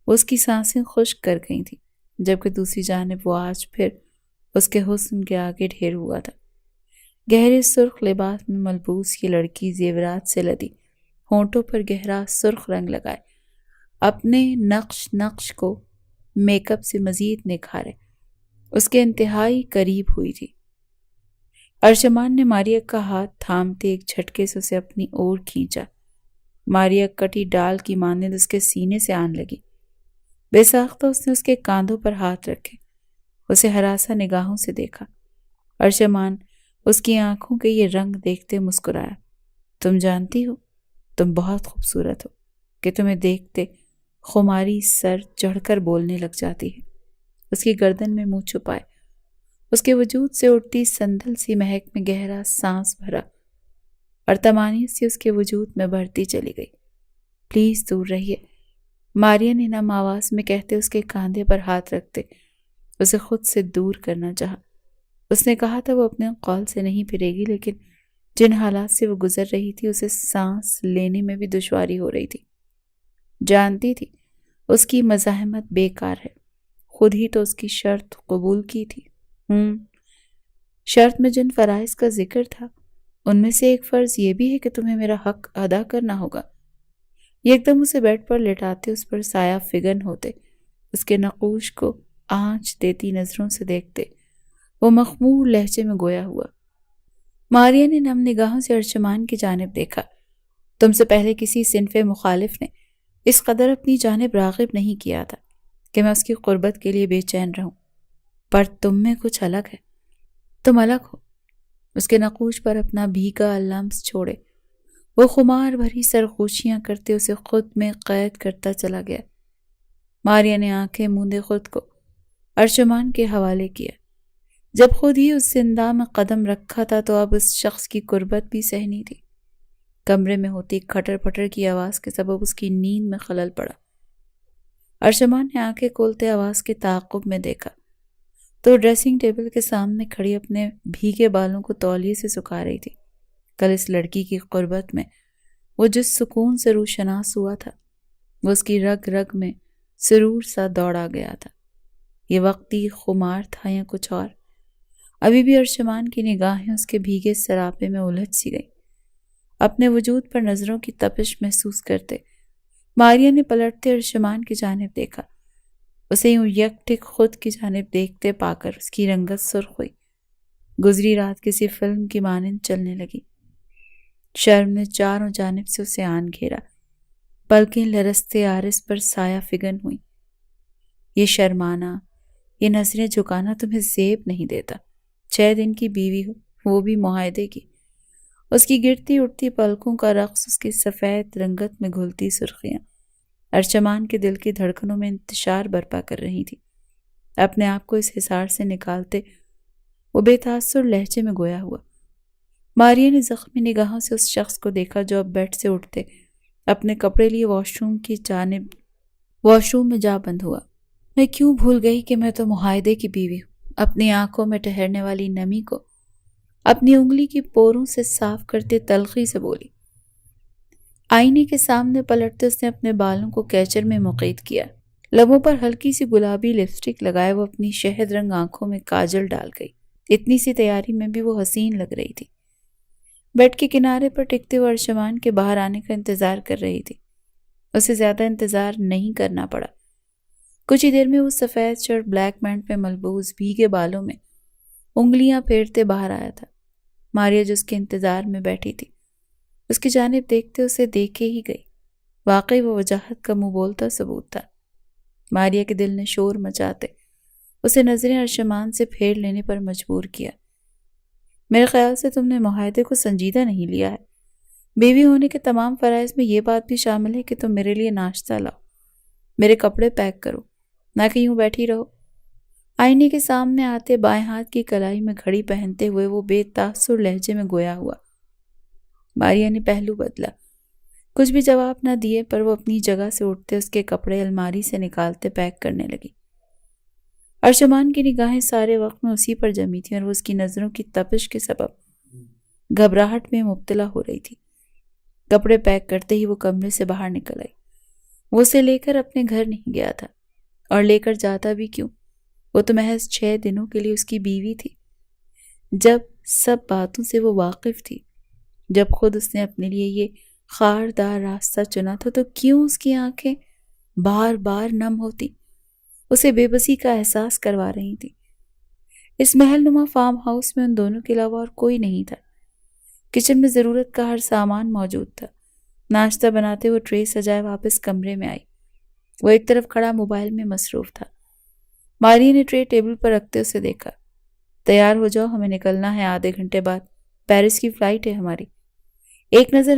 وہ اس کی سانسیں خشک کر گئی تھیں، جبکہ دوسری جانب وہ آج پھر اس کے حسن کے آگے ڈھیر ہوا تھا۔ گہرے سرخ لباس میں ملبوس یہ لڑکی زیورات سے لدی، ہونٹوں پر گہرا سرخ رنگ لگائے، اپنے نقش کو میک اپ سے مزید نکھارے اس کے انتہائی قریب ہوئی تھی۔ ارشمان نے ماریا کا ہاتھ تھامتے ایک جھٹکے سے اسے اپنی اور کھینچا۔ ماریا کٹی ڈال کی مانند اس کے سینے سے آن لگی۔ بے ساختہ اس نے اس کے کاندھوں پر ہاتھ رکھے، اسے ہراساں نگاہوں سے دیکھا۔ ارشمان اس کی آنکھوں کے یہ رنگ دیکھتے مسکرایا۔ تم جانتی ہو تم بہت خوبصورت ہو کہ تمہیں دیکھتے خماری سر چڑھ کر بولنے لگ جاتی ہے۔ اس کی گردن میں منہ چھپائے اس کے وجود سے اٹھتی سندل سی مہک میں گہرا سانس بھرا، اور تمانیت سی اس کے وجود میں بڑھتی چلی گئی۔ پلیز دور رہیے، ماریا نے نم آواز میں کہتے اس کے کاندھے پر ہاتھ رکھتے اسے خود سے دور کرنا چاہا۔ اس نے کہا تھا وہ اپنے قول سے نہیں پھرے گی، لیکن جن حالات سے وہ گزر رہی تھی اسے سانس لینے میں بھی دشواری ہو رہی تھی۔ جانتی تھی اس کی مزاحمت بیکار ہے، خود ہی تو اس کی شرط قبول کی تھی۔ شرط میں جن فرائض کا ذکر تھا ان میں سے ایک فرض یہ بھی ہے کہ تمہیں میرا حق ادا کرنا ہوگا۔ یہ ایک دم اسے بیڈ پر لٹاتے اس پر سایہ فگن ہوتے، اس کے نقوش کو آنچ دیتی نظروں سے دیکھتے وہ مخمور لہجے میں گویا ہوا۔ ماریا نے نم نگاہوں سے ارشمان کی جانب دیکھا۔ تم سے پہلے کسی صنف مخالف نے اس قدر اپنی جانب راغب نہیں کیا تھا کہ میں اس کی قربت کے لیے بے چین رہوں، پر تم میں کچھ الگ ہے، تم الگ ہو۔ اس کے نقوش پر اپنا بھیگا لمس چھوڑے وہ خمار بھری سرخوشیاں کرتے اسے خود میں قید کرتا چلا گیا۔ ماریا نے آنکھیں موندے خود کو ارشمان کے حوالے کیا۔ جب خود ہی اس زندہ میں قدم رکھا تھا تو اب اس شخص کی قربت بھی سہنی تھی۔ کمرے میں ہوتی کھٹر پٹر کی آواز کے سبب اس کی نیند میں خلل پڑا۔ ارشمان نے آنکھیں کھولتے آواز کے تعاقب میں دیکھا تو ڈریسنگ ٹیبل کے سامنے کھڑی اپنے بھیگے بالوں کو تولیے سے سکھا رہی تھی۔ کل اس لڑکی کی قربت میں وہ جس سکون سے روشناس ہوا تھا وہ اس کی رگ رگ میں سرور سا دوڑا گیا تھا۔ یہ وقتی خمار تھا یا کچھ اور؟ ابھی بھی ارشمان کی نگاہیں اس کے بھیگے سراپے میں الجھ سی گئی، اپنے وجود پر نظروں کی تپش محسوس کرتے۔ ماریا نے پلٹتے ارشمان کی جانب دیکھا۔ اسے یوں یک ٹک خود کی جانب دیکھتے پا کر اس کی رنگت سرخ ہوئی، گزری رات کسی فلم کی مانند چلنے لگی۔ شرم نے چاروں جانب سے اسے آن گھیرا، پلکیں لرزتے عارض پر سایہ فگن ہوئی۔ یہ شرمانا، یہ نظریں جھکانا تمہیں زیب نہیں دیتا۔ 6 دن کی بیوی ہو، وہ بھی معاہدے کی۔ اس کی گرتی اٹھتی پلکوں کا رقص، اس کی سفید رنگت میں گھلتی سرخیاں ارشمان کے دل کی دھڑکنوں میں انتشار برپا کر رہی تھی۔ اپنے آپ کو اس حصار سے نکالتے وہ بے تاثر لہجے میں گویا ہوا۔ ماریا نے زخمی نگاہوں سے اس شخص کو دیکھا جو اب بیڈ سے اٹھتے اپنے کپڑے لیے واش روم میں جا بند ہوا۔ میں کیوں بھول گئی کہ میں تو معاہدے کی بیوی ہوں۔ اپنی آنکھوں میں ٹھہرنے والی نمی کو اپنی انگلی کی پوروں سے صاف کرتے تلخی سے بولی۔ آئینے کے سامنے پلٹتے اس نے اپنے بالوں کو کیچر میں مقید کیا، لبوں پر ہلکی سی گلابی لپسٹک لگائے وہ اپنی شہد رنگ آنکھوں میں کاجل ڈال گئی۔ اتنی سی تیاری میں بھی وہ حسین لگ رہی تھی۔ بیڈ کے کنارے پر ٹکتے ہوئے ارشمان کے باہر آنے کا انتظار کر رہی تھی۔ اسے زیادہ انتظار نہیں کرنا پڑا۔ کچھ ہی دیر میں وہ سفید شرٹ بلیک پینٹ میں ملبوس بھیگے بالوں میں انگلیاں پھیرتے باہر آیا تھا۔ ماریا جو اس کے انتظار میں بیٹھی تھی اس کی جانب دیکھتے اسے دیکھے ہی گئی۔ واقعی وہ وجاہت کا منہ بولتا ثبوت تھا۔ ماریا کے دل نے شور مچاتے اسے نظریں ارشمان سے پھیر لینے پر مجبور کیا۔ میرے خیال سے تم نے معاہدے کو سنجیدہ نہیں لیا ہے۔ بیوی ہونے کے تمام فرائض میں یہ بات بھی شامل ہے کہ تم میرے لیے ناشتہ لاؤ، میرے کپڑے پیک کرو، نہ کہ یوں بیٹھی رہو۔ آئینے کے سامنے آتے بائیں ہاتھ کی کلائی میں گھڑی پہنتے ہوئے وہ بے تاثر لہجے میں گویا ہوا۔ ماریا نے پہلو بدلا، کچھ بھی جواب نہ دیے، پر وہ اپنی جگہ سے اٹھتے اس کے کپڑے الماری سے نکالتے پیک کرنے لگی۔ ارشمان کی نگاہیں سارے وقت میں اسی پر جمی تھیں اور وہ اس کی نظروں کی تپش کے سبب گھبراہٹ میں مبتلا ہو رہی تھی۔ کپڑے پیک کرتے ہی وہ کمرے سے باہر نکل آئی۔ وہ اسے لے کر اپنے گھر نہیں گیا تھا، اور لے کر جاتا بھی کیوں؟ وہ تو محض 6 دنوں کے لیے اس کی بیوی تھی۔ جب سب باتوں سے وہ واقف تھی، جب خود اس نے اپنے لیے یہ خاردار راستہ چنا تھا، تو کیوں اس کی آنکھیں بار بار نم ہوتی، اسے بے بسی کا احساس کروا رہی تھی۔ اس محل نما فارم ہاؤس میں ان دونوں کے علاوہ اور کوئی نہیں تھا۔ کچن میں ضرورت کا ہر سامان موجود تھا۔ ناشتہ بناتے وہ ٹرے سجائے واپس کمرے میں آئی۔ وہ ایک طرف کھڑا موبائل میں مصروف تھا۔ ماریا نے ٹرے ٹیبل پر رکھتے اسے دیکھا۔ تیار ہو جاؤ، ہمیں نکلنا ہے آدھے گھنٹے بعد، پیرس کی فلائٹ ہے ہماری۔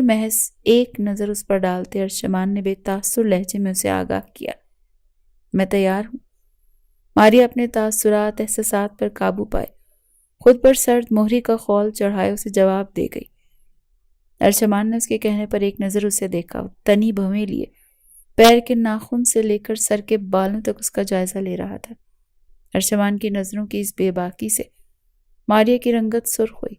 محض ایک نظر اس پر ڈالتے ارشمان نے بے تاثر لہجے میں اسے آگاہ کیا۔ میں تیار ہوں۔ ماریا اپنے تاثرات احساسات پر قابو پائے، خود پر سرد مہری کا خول چڑھائے اسے جواب دے گئی۔ ارشمان نے اس کے کہنے پر ایک نظر اسے دیکھا، تنی بھویں لیے پیر کے ناخن سے لے کر سر کے بالوں تک اس کا جائزہ لے رہا تھا۔ ارشمان کی نظروں کی اس بے باکی سے ماریا کی رنگت سرخ ہوئی۔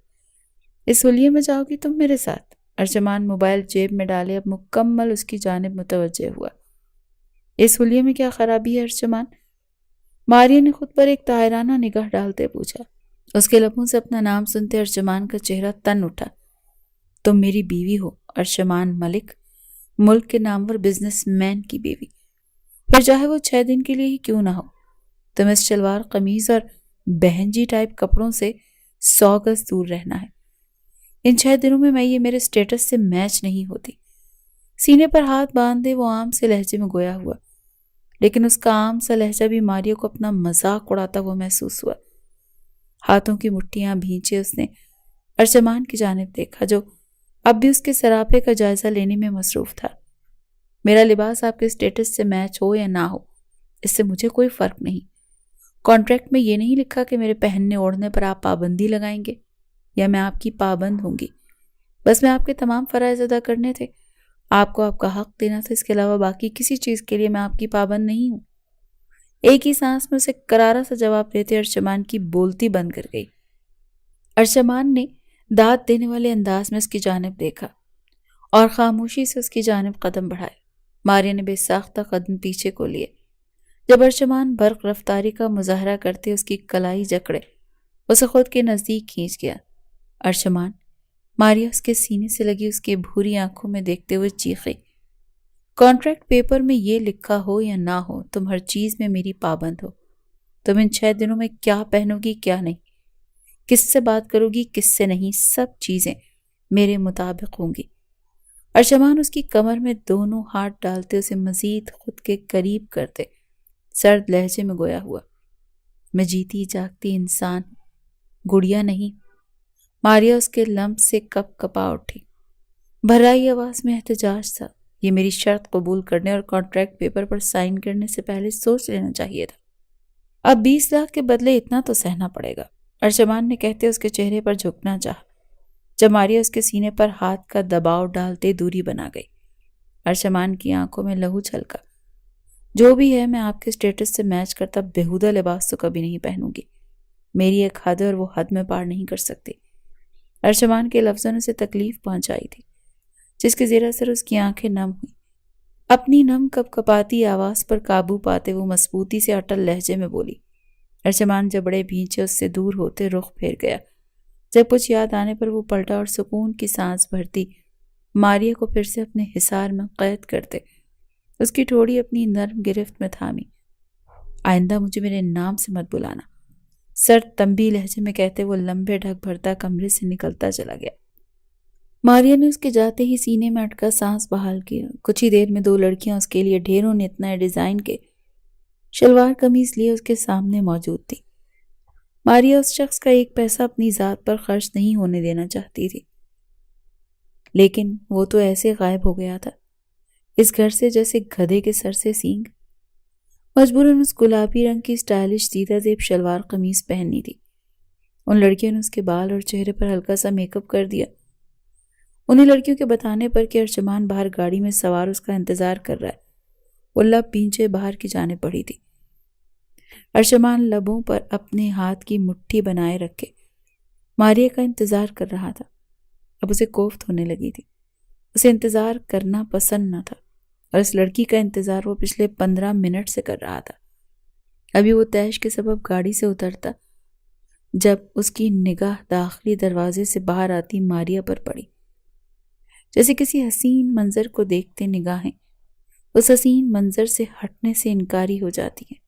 اس حلیے میں جاؤ گی تم میرے ساتھ؟ ارشمان موبائل جیب میں ڈالے اب مکمل اس کی جانب متوجہ ہوا۔ اس حلیے میں کیا خرابی ہے ارشمان؟ ماریا نے خود پر ایک طاہرانہ نگاہ ڈالتے پوچھا۔ اس کے لبوں سے اپنا نام سنتے ارشمان کا چہرہ تن اٹھا۔ تم میری بیوی ہو ارشمان ملک، ملک کے نامور بزنس مین کی بیوی، پھر چاہے وہ 6 دن کے لیے ہی کیوں نہ ہو۔ تم اس شلوار قمیض اور بہن جی ٹائپ کپڑوں سے 100 گز دور رہنا ہے۔ ان 6 دنوں میں یہ میرے سٹیٹس سے میچ نہیں ہوتی۔ سینے پر ہاتھ باندھے وہ عام سے لہجے میں گویا ہوا، لیکن اس کا عام سا لہجہ بھی ماریا کو اپنا مذاق اڑاتا ہوا محسوس ہوا۔ ہاتھوں کی مٹھیاں بھینچے اس نے ارشمان کی جانب دیکھا، جو اب بھی اس کے سراپے کا جائزہ لینے میں مصروف تھا۔ میرا لباس آپ کے سٹیٹس سے میچ ہو یا نہ ہو، اس سے مجھے کوئی فرق نہیں۔ کانٹریکٹ میں یہ نہیں لکھا کہ میرے پہننے اوڑھنے پر آپ پابندی لگائیں گے یا میں آپ کی پابند ہوں گی۔ بس میں آپ کے تمام فرائض ادا کرنے تھے، آپ کو آپ کا حق دینا تھا، اس کے علاوہ باقی کسی چیز کے لیے میں آپ کی پابند نہیں ہوں۔ ایک ہی سانس میں اسے کرارا سا جواب دیتے ارشمان کی بولتی بند کر گئی۔ ارشمان نے داد دینے والے انداز میں اس کی جانب دیکھا اور خاموشی سے اس کی جانب قدم بڑھائے۔ ماریا نے بے ساختہ قدم پیچھے کو لیے۔ جب ارشمان برق رفتاری کا مظاہرہ کرتے اس کی کلائی جکڑے اسے خود کے نزدیک کھینچ گیا۔ ارشمان! ماریا اس کے سینے سے لگی اس کی بھوری آنکھوں میں دیکھتے ہوئے چیخی۔ کانٹریکٹ پیپر میں یہ لکھا ہو یا نہ ہو، تم ہر چیز میں میری پابند ہو۔ تم ان 6 دنوں میں کیا پہنو گی کیا نہیں، کس سے بات کرو گی کس سے نہیں، سب چیزیں میرے مطابق ہوں گی۔ ارشمان اس کی کمر میں دونوں ہاتھ ڈالتے اسے مزید خود کے قریب کرتے سرد لہجے میں گویا ہوا، میں جیتی جاگتی انسان، گڑیا نہیں۔ ماریا اس کے لمس سے کپ کپا اٹھی، بھرائی آواز میں احتجاج تھا۔ یہ میری شرط قبول کرنے اور کانٹریکٹ پیپر پر سائن کرنے سے پہلے سوچ لینا چاہیے تھا۔ اب 20 لاکھ کے بدلے اتنا تو سہنا پڑے گا، ارشمان نے کہتے اس کے چہرے پر جھکنا چاہا۔ جب ماریا اس کے سینے پر ہاتھ کا دباؤ ڈالتے دوری بنا گئی، ارشمان کی آنکھوں میں لہو چھلکا۔ جو بھی ہے، میں آپ کے سٹیٹس سے میچ کرتا بےہودہ لباس تو کبھی نہیں پہنوں گی۔ میری ایک حد اور وہ حد میں پار نہیں کر سکتی۔ ارشمان کے لفظوں نے اسے تکلیف پہنچائی تھی، جس کے زیر اثر اس کی آنکھیں نم ہوئیں۔ اپنی نم کپ کپاتی آواز پر قابو پاتے وہ مضبوطی سے اٹل لہجے میں بولی۔ ارشمان جب بڑے بھینچے اس سے دور ہوتے رخ پھیر گیا۔ جب کچھ یاد آنے پر وہ پلٹا اور سکون کی سانس بھرتی ماریا کو پھر سے اپنے حصار میں قید کرتے اس کی ٹھوڑی اپنی نرم گرفت میں تھامی۔ آئندہ مجھے میرے نام سے مت بلانا، سرد تنبیہ لہجے میں کہتے وہ لمبے ڈھک بھرتا کمرے سے نکلتا چلا گیا۔ ماریا نے اس کے جاتے ہی سینے میں اٹکا سانس بحال کیا۔ کچھ ہی دیر میں 2 لڑکیاں اس کے لیے ڈھیروں نت نئے ڈیزائن کے شلوار قمیض لیے اس کے سامنے موجود تھی۔ ماریا اس شخص کا ایک پیسہ اپنی ذات پر خرچ نہیں ہونے دینا چاہتی تھی، لیکن وہ تو ایسے غائب ہو گیا تھا اس گھر سے جیسے گدھے کے سر سے سینگ۔ مجبوراً اس گلابی رنگ کی سٹائلش سیدھا زیب شلوار قمیض پہننی تھی۔ ان لڑکیوں نے اس کے بال اور چہرے پر ہلکا سا میک اپ کر دیا۔ انہیں لڑکیوں کے بتانے پر کہ ارشمان باہر گاڑی میں سوار اس کا انتظار کر رہا ہے، وہ لب پیچھے باہر کی جانب بڑھی تھی۔ ارشمان لبوں پر اپنے ہاتھ کی مٹھی بنائے رکھے ماریا کا انتظار کر رہا تھا۔ اب اسے کوفت ہونے لگی تھی، اسے انتظار کرنا پسند نہ تھا، اور اس لڑکی کا انتظار وہ پچھلے 15 منٹ سے کر رہا تھا۔ ابھی وہ تیش کے سبب گاڑی سے اترتا جب اس کی نگاہ داخلی دروازے سے باہر آتی ماریا پر پڑی۔ جیسے کسی حسین منظر کو دیکھتے نگاہیں اس حسین منظر سے ہٹنے سے انکاری ہو جاتی ہیں،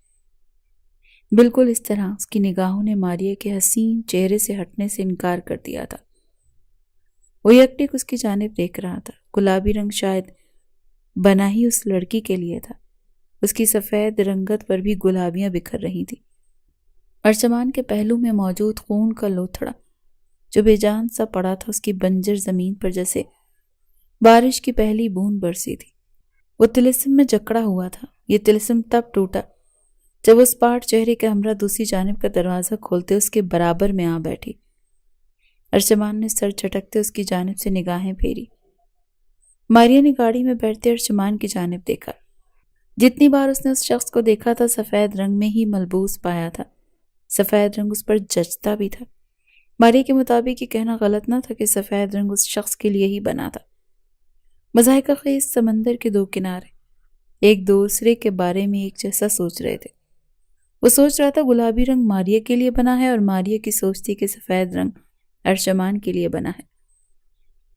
بالکل اس طرح اس کی نگاہوں نے ماریا کے حسین چہرے سے ہٹنے سے انکار کر دیا تھا۔ وہ یکٹک اس کی جانب دیکھ رہا تھا۔ گلابی رنگ شاید بنا ہی اس لڑکی کے لیے تھا، اس کی سفید رنگت پر بھی گلابیاں بکھر رہی تھی۔ ارشمان کے پہلو میں موجود خون کا لوتھڑا جو بے جان سا پڑا تھا اس کی بنجر زمین پر جیسے بارش کی پہلی بوند برسی تھی۔ وہ طلسم میں جکڑا ہوا تھا۔ یہ طلسم تب ٹوٹا جب اس پاٹ چہرے کے ہمراہ دوسری جانب کا دروازہ کھولتے اس کے برابر میں آ بیٹھی۔ ارشمان نے سر جھٹکتے اس کی جانب سے نگاہیں پھیری۔ ماریا نے گاڑی میں بیٹھتے ارشمان کی جانب دیکھا۔ جتنی بار اس نے اس شخص کو دیکھا تھا سفید رنگ میں ہی ملبوس پایا تھا، سفید رنگ اس پر جچتا بھی تھا۔ ماریا کے مطابق یہ کہنا غلط نہ تھا کہ سفید رنگ اس شخص کے لیے ہی بنا تھا۔ مضحکہ خیز سمندر کے 2 کنارے ایک دوسرے کے بارے میں ایک جیسا سوچ رہے تھے۔ وہ سوچ رہا تھا گلابی رنگ ماریا کے لیے بنا ہے اور ماریا کی سوچتی کہ سفید رنگ ارشمان کے لیے بنا ہے۔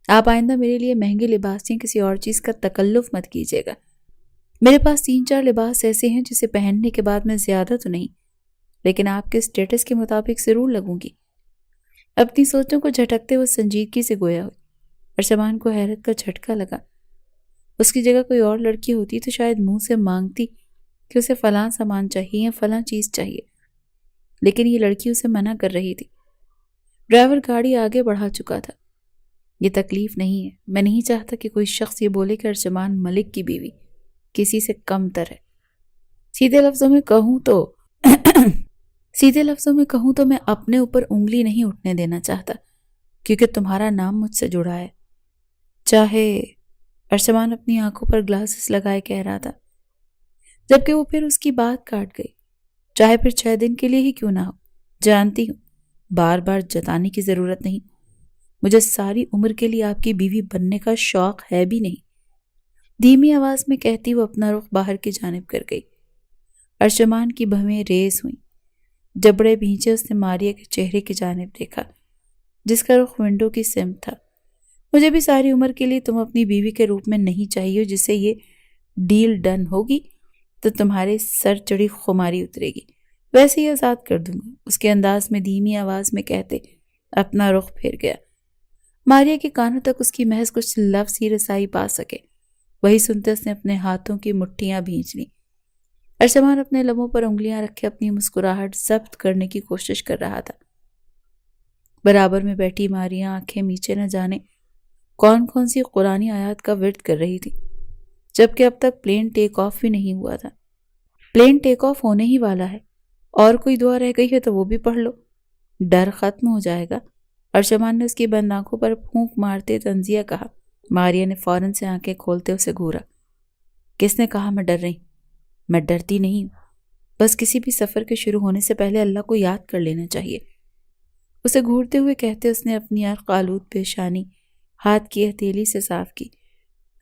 آپ آئندہ میرے لیے مہنگے لباس یا کسی اور چیز کا تکلف مت کیجیے گا۔ میرے پاس 3-4 لباس ایسے ہیں جسے پہننے کے بعد میں زیادہ تو نہیں، لیکن آپ کے سٹیٹس کے مطابق ضرور لگوں گی۔ اپنی سوچوں کو جھٹکتے وہ سنجیدگی سے گویا ہوئی۔ ارشمان کو حیرت کا جھٹکا لگا۔ اس کی جگہ کوئی اور لڑکی ہوتی تو شاید منہ سے مانگتی کہ اسے فلاں سامان چاہیے یا فلاں چیز چاہیے، لیکن یہ لڑکی اسے منع کر رہی تھی۔ ڈرائیور گاڑی آگے بڑھا چکا تھا۔ یہ تکلیف نہیں ہے، میں نہیں چاہتا کہ کوئی شخص یہ بولے کہ ارشمان ملک کی بیوی کسی سے کم تر ہے۔ سیدھے لفظوں میں کہوں تو میں اپنے اوپر انگلی نہیں اٹھنے دینا چاہتا، کیونکہ تمہارا نام مجھ سے جڑا ہے۔ چاہے ارشمان اپنی آنکھوں پر گلاسز لگائے کہہ رہا تھا، جبکہ وہ پھر اس کی بات کاٹ گئی۔ چاہے پھر 6 دن کے لیے ہی کیوں نہ ہو، جانتی ہوں بار بار جتانے کی ضرورت نہیں، مجھے ساری عمر کے لیے آپ کی بیوی بننے کا شوق ہے بھی نہیں۔ دھیمی آواز میں کہتی وہ اپنا رخ باہر کی جانب کر گئی۔ ارشمان کی بھویں ریز ہوئیں۔ جبڑے بھینچے اس نے ماریا کے چہرے کی جانب دیکھا جس کا رخ ونڈو کی سمت تھا۔ مجھے بھی ساری عمر کے لیے تم اپنی بیوی کے روپ میں نہیں چاہیے جسے یہ ڈیل ڈن ہوگی تو تمہارے سر چڑی خماری اترے گی، ویسے ہی آزاد کر دوں گا، اس کے انداز میں دھیمی آواز میں کہتے اپنا رخ پھیر گیا۔ ماریا کے کانوں تک اس کی محض کچھ لفظ ہی رسائی پا سکے، وہی سنتے اس نے اپنے ہاتھوں کی مٹھیاں بھینچ لیں۔ ارشمان اپنے لبوں پر انگلیاں رکھے اپنی مسکراہٹ ضبط کرنے کی کوشش کر رہا تھا۔ برابر میں بیٹھی ماریا آنکھیں میچے نہ جانے کون کون سی قرآنی آیات کا ورد کر رہی تھی، جبکہ اب تک پلین ٹیک آف بھی نہیں ہوا تھا۔ پلین ٹیک آف ہونے ہی والا ہے، اور کوئی دعا رہ گئی ہے تو وہ بھی پڑھ لو، ڈر ختم ہو جائے گا۔ ارشمان نے اس کی بند آنکھوں پر پھونک مارتے تنزیہ کہا۔ ماریا نے فوراً سے آنکھیں کھولتے اسے گھورا۔ کس نے کہا میں ڈر رہی؟ میں ڈرتی نہیں ہوں، بس کسی بھی سفر کے شروع ہونے سے پہلے اللہ کو یاد کر لینا چاہیے، اسے گھورتے ہوئے کہتے اس نے اپنی عرق آلود پیشانی ہاتھ کی ہتھیلی سے صاف کی۔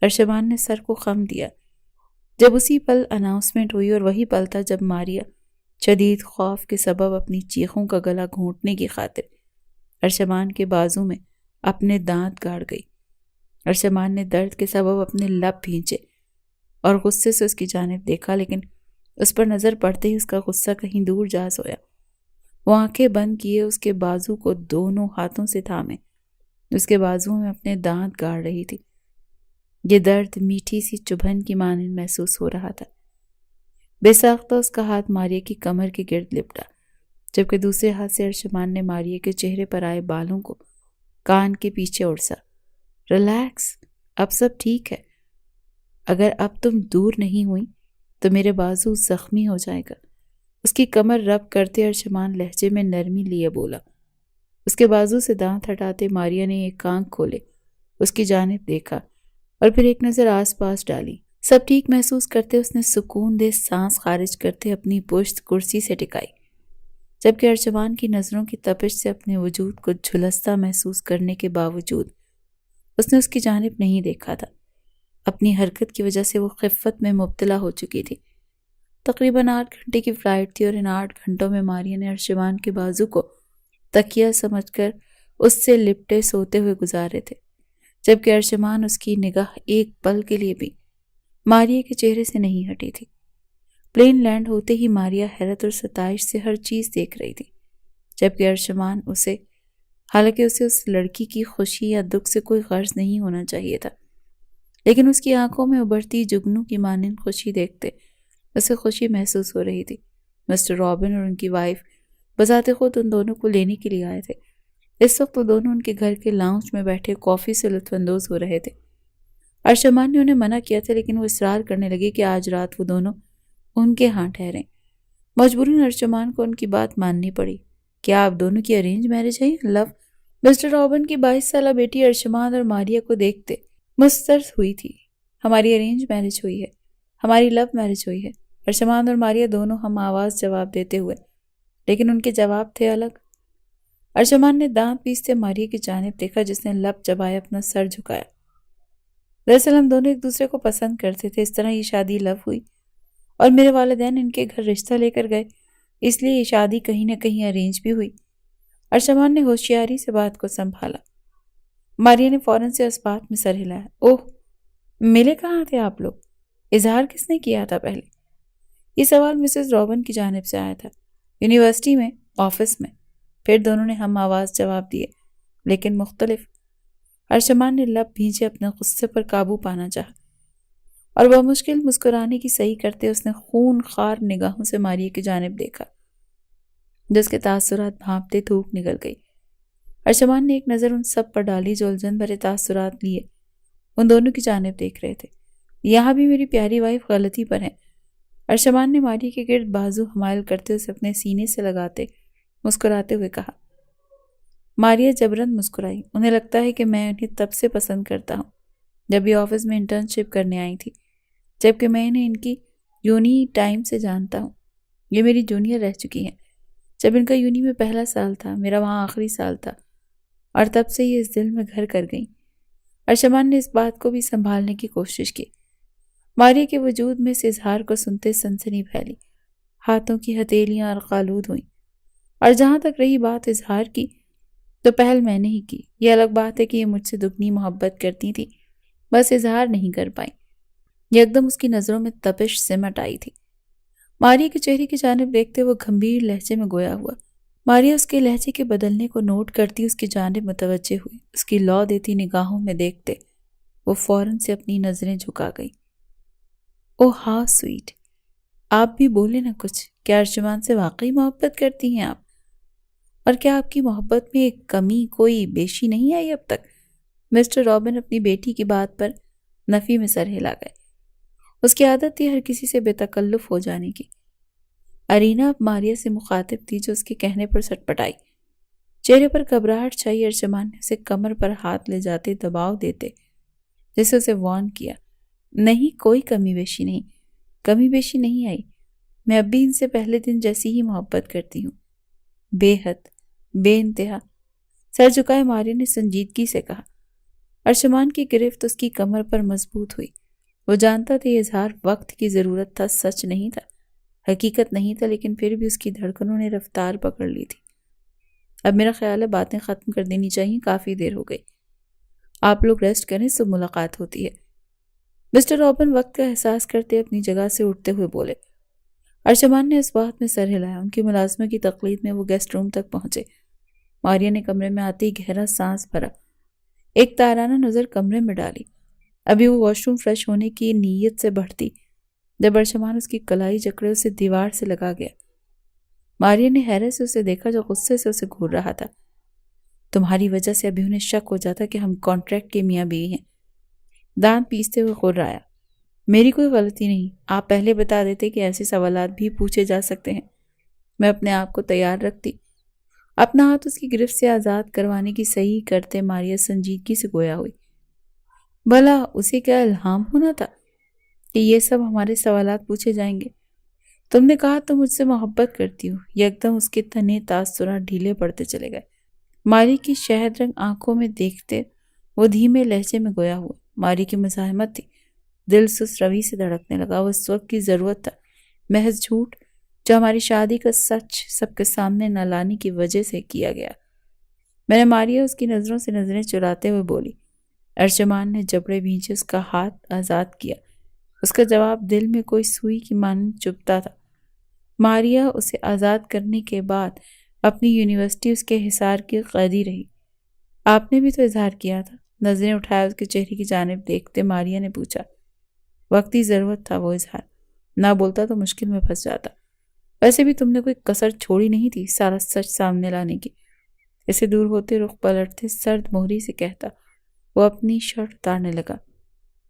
ارشمان نے سر کو خم دیا جب اسی پل اناؤنسمنٹ ہوئی، اور وہی پل تھا جب ماریا شدید خوف کے سبب اپنی چیخوں کا گلا گھونٹنے کی خاطر ارشمان کے بازو میں اپنے دانت گاڑ گئی۔ ارشمان نے درد کے سبب اپنے لب بھینچے اور غصے سے اس کی جانب دیکھا، لیکن اس پر نظر پڑتے ہی اس کا غصہ کہیں دور جا سویا۔ وہ آنکھیں بند کیے اس کے بازو کو دونوں ہاتھوں سے تھامے اس کے بازو میں اپنے دانت گاڑ رہی تھی۔ یہ درد میٹھی سی چبھن کی مانند محسوس ہو رہا تھا۔ بے ساختہ اس کا ہاتھ ماریا کی کمر کے گرد لپٹا، جبکہ دوسرے ہاتھ سے ارشمان نے ماریا کے چہرے پر آئے بالوں کو کان کے پیچھے اڑسا۔ ریلیکس، اب سب ٹھیک ہے، اگر اب تم دور نہیں ہوئی تو میرے بازو زخمی ہو جائے گا۔ اس کی کمر رب کرتے ارشمان لہجے میں نرمی لیے بولا۔ اس کے بازو سے دانت ہٹاتے ماریا نے ایک آنکھ کھولے، اس کی جانب دیکھا اور پھر ایک نظر آس پاس ڈالی۔ سب ٹھیک محسوس کرتے اس نے سکون دہ سانس خارج کرتے اپنی پشت کرسی سے ٹکائی، جبکہ ارشمان کی نظروں کی تپش سے اپنے وجود کو جھلستا محسوس کرنے کے باوجود اس نے اس کی جانب نہیں دیکھا تھا۔ اپنی حرکت کی وجہ سے وہ خفت میں مبتلا ہو چکی تھی۔ تقریباً 8 گھنٹے کی فلائٹ تھی، اور ان 8 گھنٹوں میں ماریا نے ارشمان کے بازو کو تکیہ سمجھ کر اس سے لپٹے سوتے ہوئے گزارے تھے، جبکہ ارشمان اس کی نگاہ ایک پل کے لیے بھی ماریا کے چہرے سے نہیں ہٹی تھی۔ پلین لینڈ ہوتے ہی ماریا حیرت اور ستائش سے ہر چیز دیکھ رہی تھی، جبکہ ارشمان حالانکہ اسے اس لڑکی کی خوشی یا دکھ سے کوئی غرض نہیں ہونا چاہیے تھا، لیکن اس کی آنکھوں میں ابھرتی جگنو کی مانند خوشی دیکھتے اسے خوشی محسوس ہو رہی تھی۔ مسٹر رابن اور ان کی وائف بذات خود ان دونوں کو لینے کے لیے آئے تھے۔ اس وقت وہ دونوں ان کے گھر کے لاؤنج میں بیٹھے کافی سے لطف اندوز ہو رہے تھے۔ ارشمان نے انہیں منع کیا تھا، لیکن وہ اصرار کرنے لگے کہ آج رات وہ دونوں ان کے ہاں ٹھہریں۔ مجبوراً ارشمان کو ان کی بات ماننی پڑی۔ کیا آپ دونوں کی ارینج میرج ہے؟ لو؟ مسٹر رابن کی 22 سالہ بیٹی ارشمان اور ماریا کو دیکھتے مسترد ہوئی تھی۔ ہماری ارینج میرج ہوئی ہے، ہماری لو میرج ہوئی ہے، ارشمان اور ماریا دونوں ہم آواز جواب دیتے ہوئے، لیکن ان کے جواب تھے الگ۔ ارشمان نے دانت پیستے ماریا کی جانب دیکھا، جس نے لب چبائے اپنا سر جھکایا۔ دراصل ہم دونوں ایک دوسرے کو پسند کرتے تھے، اس طرح یہ شادی لو ہوئی، اور میرے والدین ان کے گھر رشتہ لے کر گئے، اس لیے یہ شادی کہیں نہ کہیں ارینج بھی ہوئی۔ ارشمان نے ہوشیاری سے بات کو سنبھالا۔ ماریا نے فوراً سے اس بات میں سر ہلایا۔ اوہ، ملے کہاں تھے آپ لوگ؟ اظہار کس نے کیا تھا پہلے؟ یہ سوال مسز رابن کی جانب سے آیا تھا۔ یونیورسٹی میں، آفس میں۔ پھر دونوں نے ہم آواز جواب دیے، لیکن مختلف۔ ارشمان نے لب بھینچے اپنے غصے پر قابو پانا چاہا، اور بمشکل مسکرانے کی صحیح کرتے اس نے خون خوار نگاہوں سے ماریا کی جانب دیکھا، جس کے تاثرات بھانپتے تھوک نکل گئی۔ ارشمان نے ایک نظر ان سب پر ڈالی جو الجھن بھرے تاثرات لیے ان دونوں کی جانب دیکھ رہے تھے۔ یہاں بھی میری پیاری وائف غلطی پر ہے۔ ارشمان نے ماریا کے گرد بازو حمائل کرتے اسے اپنے سینے سے لگاتے مسکراتے ہوئے کہا۔ ماریا جبراً مسکرائی۔ انہیں لگتا ہے کہ میں انہیں تب سے پسند کرتا ہوں جب یہ آفس میں انٹرنشپ کرنے آئی تھی، جبکہ میں انہیں ان کی یونی ٹائم سے جانتا ہوں۔ یہ میری جونیئر رہ چکی ہیں۔ جب ان کا یونی میں پہلا سال تھا، میرا وہاں آخری سال تھا، اور تب سے یہ اس دل میں گھر کر گئیں۔ ارشمان نے اس بات کو بھی سنبھالنے کی کوشش کی۔ ماریا کے وجود میں اس اظہار کو سنتے سنسنی پھیلی، ہاتھوں کی ہتھیلیاں ارقالود ہوئیں۔ اور جہاں تک رہی بات اظہار کی، تو پہل میں نے ہی کی۔ یہ الگ بات ہے کہ یہ مجھ سے دگنی محبت کرتی تھی، بس اظہار نہیں کر پائیں۔ یکدم اس کی نظروں میں تپش سمٹ آئی تھی۔ ماریا کے چہرے کی جانب دیکھتے وہ گھمبیر لہجے میں گویا ہوا۔ ماریا اس کے لہجے کے بدلنے کو نوٹ کرتی اس کی جانب متوجہ ہوئی۔ اس کی لو دیتی نگاہوں میں دیکھتے وہ فوراً سے اپنی نظریں جھکا گئی۔ اوہ ہاؤ سویٹ، آپ بھی بولے نا کچھ، کیا ارجمان سے واقعی محبت کرتی ہیں آپ؟ اور کیا آپ کی محبت میں ایک کمی، کوئی بیشی نہیں آئی اب تک؟ مسٹر رابن اپنی بیٹی کی بات پر نفی میں سر ہلا گئے۔ اس کی عادت تھی ہر کسی سے بے تکلف ہو جانے کی۔ ارینا اب ماریا سے مخاطب تھی جو اس کے کہنے پر سٹ پٹائی۔ چہرے پر گھبراہٹ چھائی۔ ارجمان نے اسے کمر پر ہاتھ لے جاتے دباؤ دیتے جسے اسے وارن کیا۔ نہیں، کوئی کمی بیشی نہیں، کمی بیشی نہیں آئی۔ میں اب بھی ان سے پہلے دن جیسی ہی محبت کرتی ہوں، بے حد، بے انتہا۔ سر جھکائے ماریا نے سنجیدگی سے کہا۔ ارجمان کی گرفت اس کی کمر پر مضبوط ہوئی۔ وہ جانتا تھا یہ اظہار وقت کی ضرورت تھا، سچ نہیں تھا، حقیقت نہیں تھا، لیکن پھر بھی اس کی دھڑکنوں نے رفتار پکڑ لی تھی۔ اب میرا خیال ہے باتیں ختم کر دینی چاہیے، کافی دیر ہو گئی۔ آپ لوگ ریسٹ کریں، صبح ملاقات ہوتی ہے۔ مسٹر رابن وقت کا احساس کرتے اپنی جگہ سے اٹھتے ہوئے بولے۔ ارجمان نے اس بات میں سر ہلایا۔ ان کی ملازمہ کی تقلید میں وہ گیسٹ روم تک پہنچے۔ ماریا نے کمرے میں آتے ہی گہرا سانس بھرا، ایک تارانہ نظر کمرے میں ڈالی۔ ابھی وہ واش روم فریش ہونے کی نیت سے بڑھتی جب ارجمان اس کی کلائی جکڑے اسے دیوار سے لگا گیا۔ ماریا نے حیرت سے اسے دیکھا جو غصے سے اسے گھور رہا تھا۔ تمہاری وجہ سے ابھی انہیں شک ہو جاتا کہ ہم کانٹریکٹ کے میاں بیوی ہیں۔ دانت پیستے ہوئے غرایا۔ میری کوئی غلطی نہیں، آپ پہلے بتا دیتے کہ ایسے سوالات بھی پوچھے جا سکتے ہیں۔ میں اپنے آپ کو تیار رکھتی۔ اپنا ہاتھ اس کی گرفت سے آزاد کروانے کی صحیح کرتے ماریا سنجیدگی سے گویا ہوئی۔ بھلا اسے کیا الہام ہونا تھا کہ یہ سب ہمارے سوالات پوچھے جائیں گے؟ تم نے کہا تم مجھ سے محبت کرتی ہو۔ یکدم اس کے تنے تاثرات ڈھیلے پڑتے چلے گئے۔ ماری کی شہد رنگ آنکھوں میں دیکھتے وہ دھیمے لہجے میں گویا ہوا۔ ماری کی مزاحمت تھی، دل سست روی سے دھڑکنے لگا۔ وہ اس وقت کی ضرورت تھا، محض جھوٹ جو ہماری شادی کا سچ سب کے سامنے نہ لانے کی وجہ سے کیا گیا۔ میں نے ماریا اس کی نظروں سے نظریں چراتے ہوئے بولی۔ ارجمان نے جبڑے بھینچے اس کا ہاتھ آزاد کیا۔ اس کا جواب دل میں کوئی سوئی کی مانند چبھتا تھا۔ ماریا اسے آزاد کرنے کے بعد اپنی یونیورسٹی اس کے حصار کی قیدی رہی۔ آپ نے بھی تو اظہار کیا تھا۔ نظریں اٹھائے اس کے چہرے کی جانب دیکھتے ماریا نے پوچھا۔ وقتی ضرورت تھا وہ اظہار، نہ بولتا تو مشکل میں پھنس جاتا۔ ویسے بھی تم نے کوئی کسر چھوڑی نہیں تھی سارا سچ سامنے لانے کی۔ اسے دور ہوتے رخ پلٹتے سرد مہری سے کہتا وہ اپنی شرٹ اتارنے لگا۔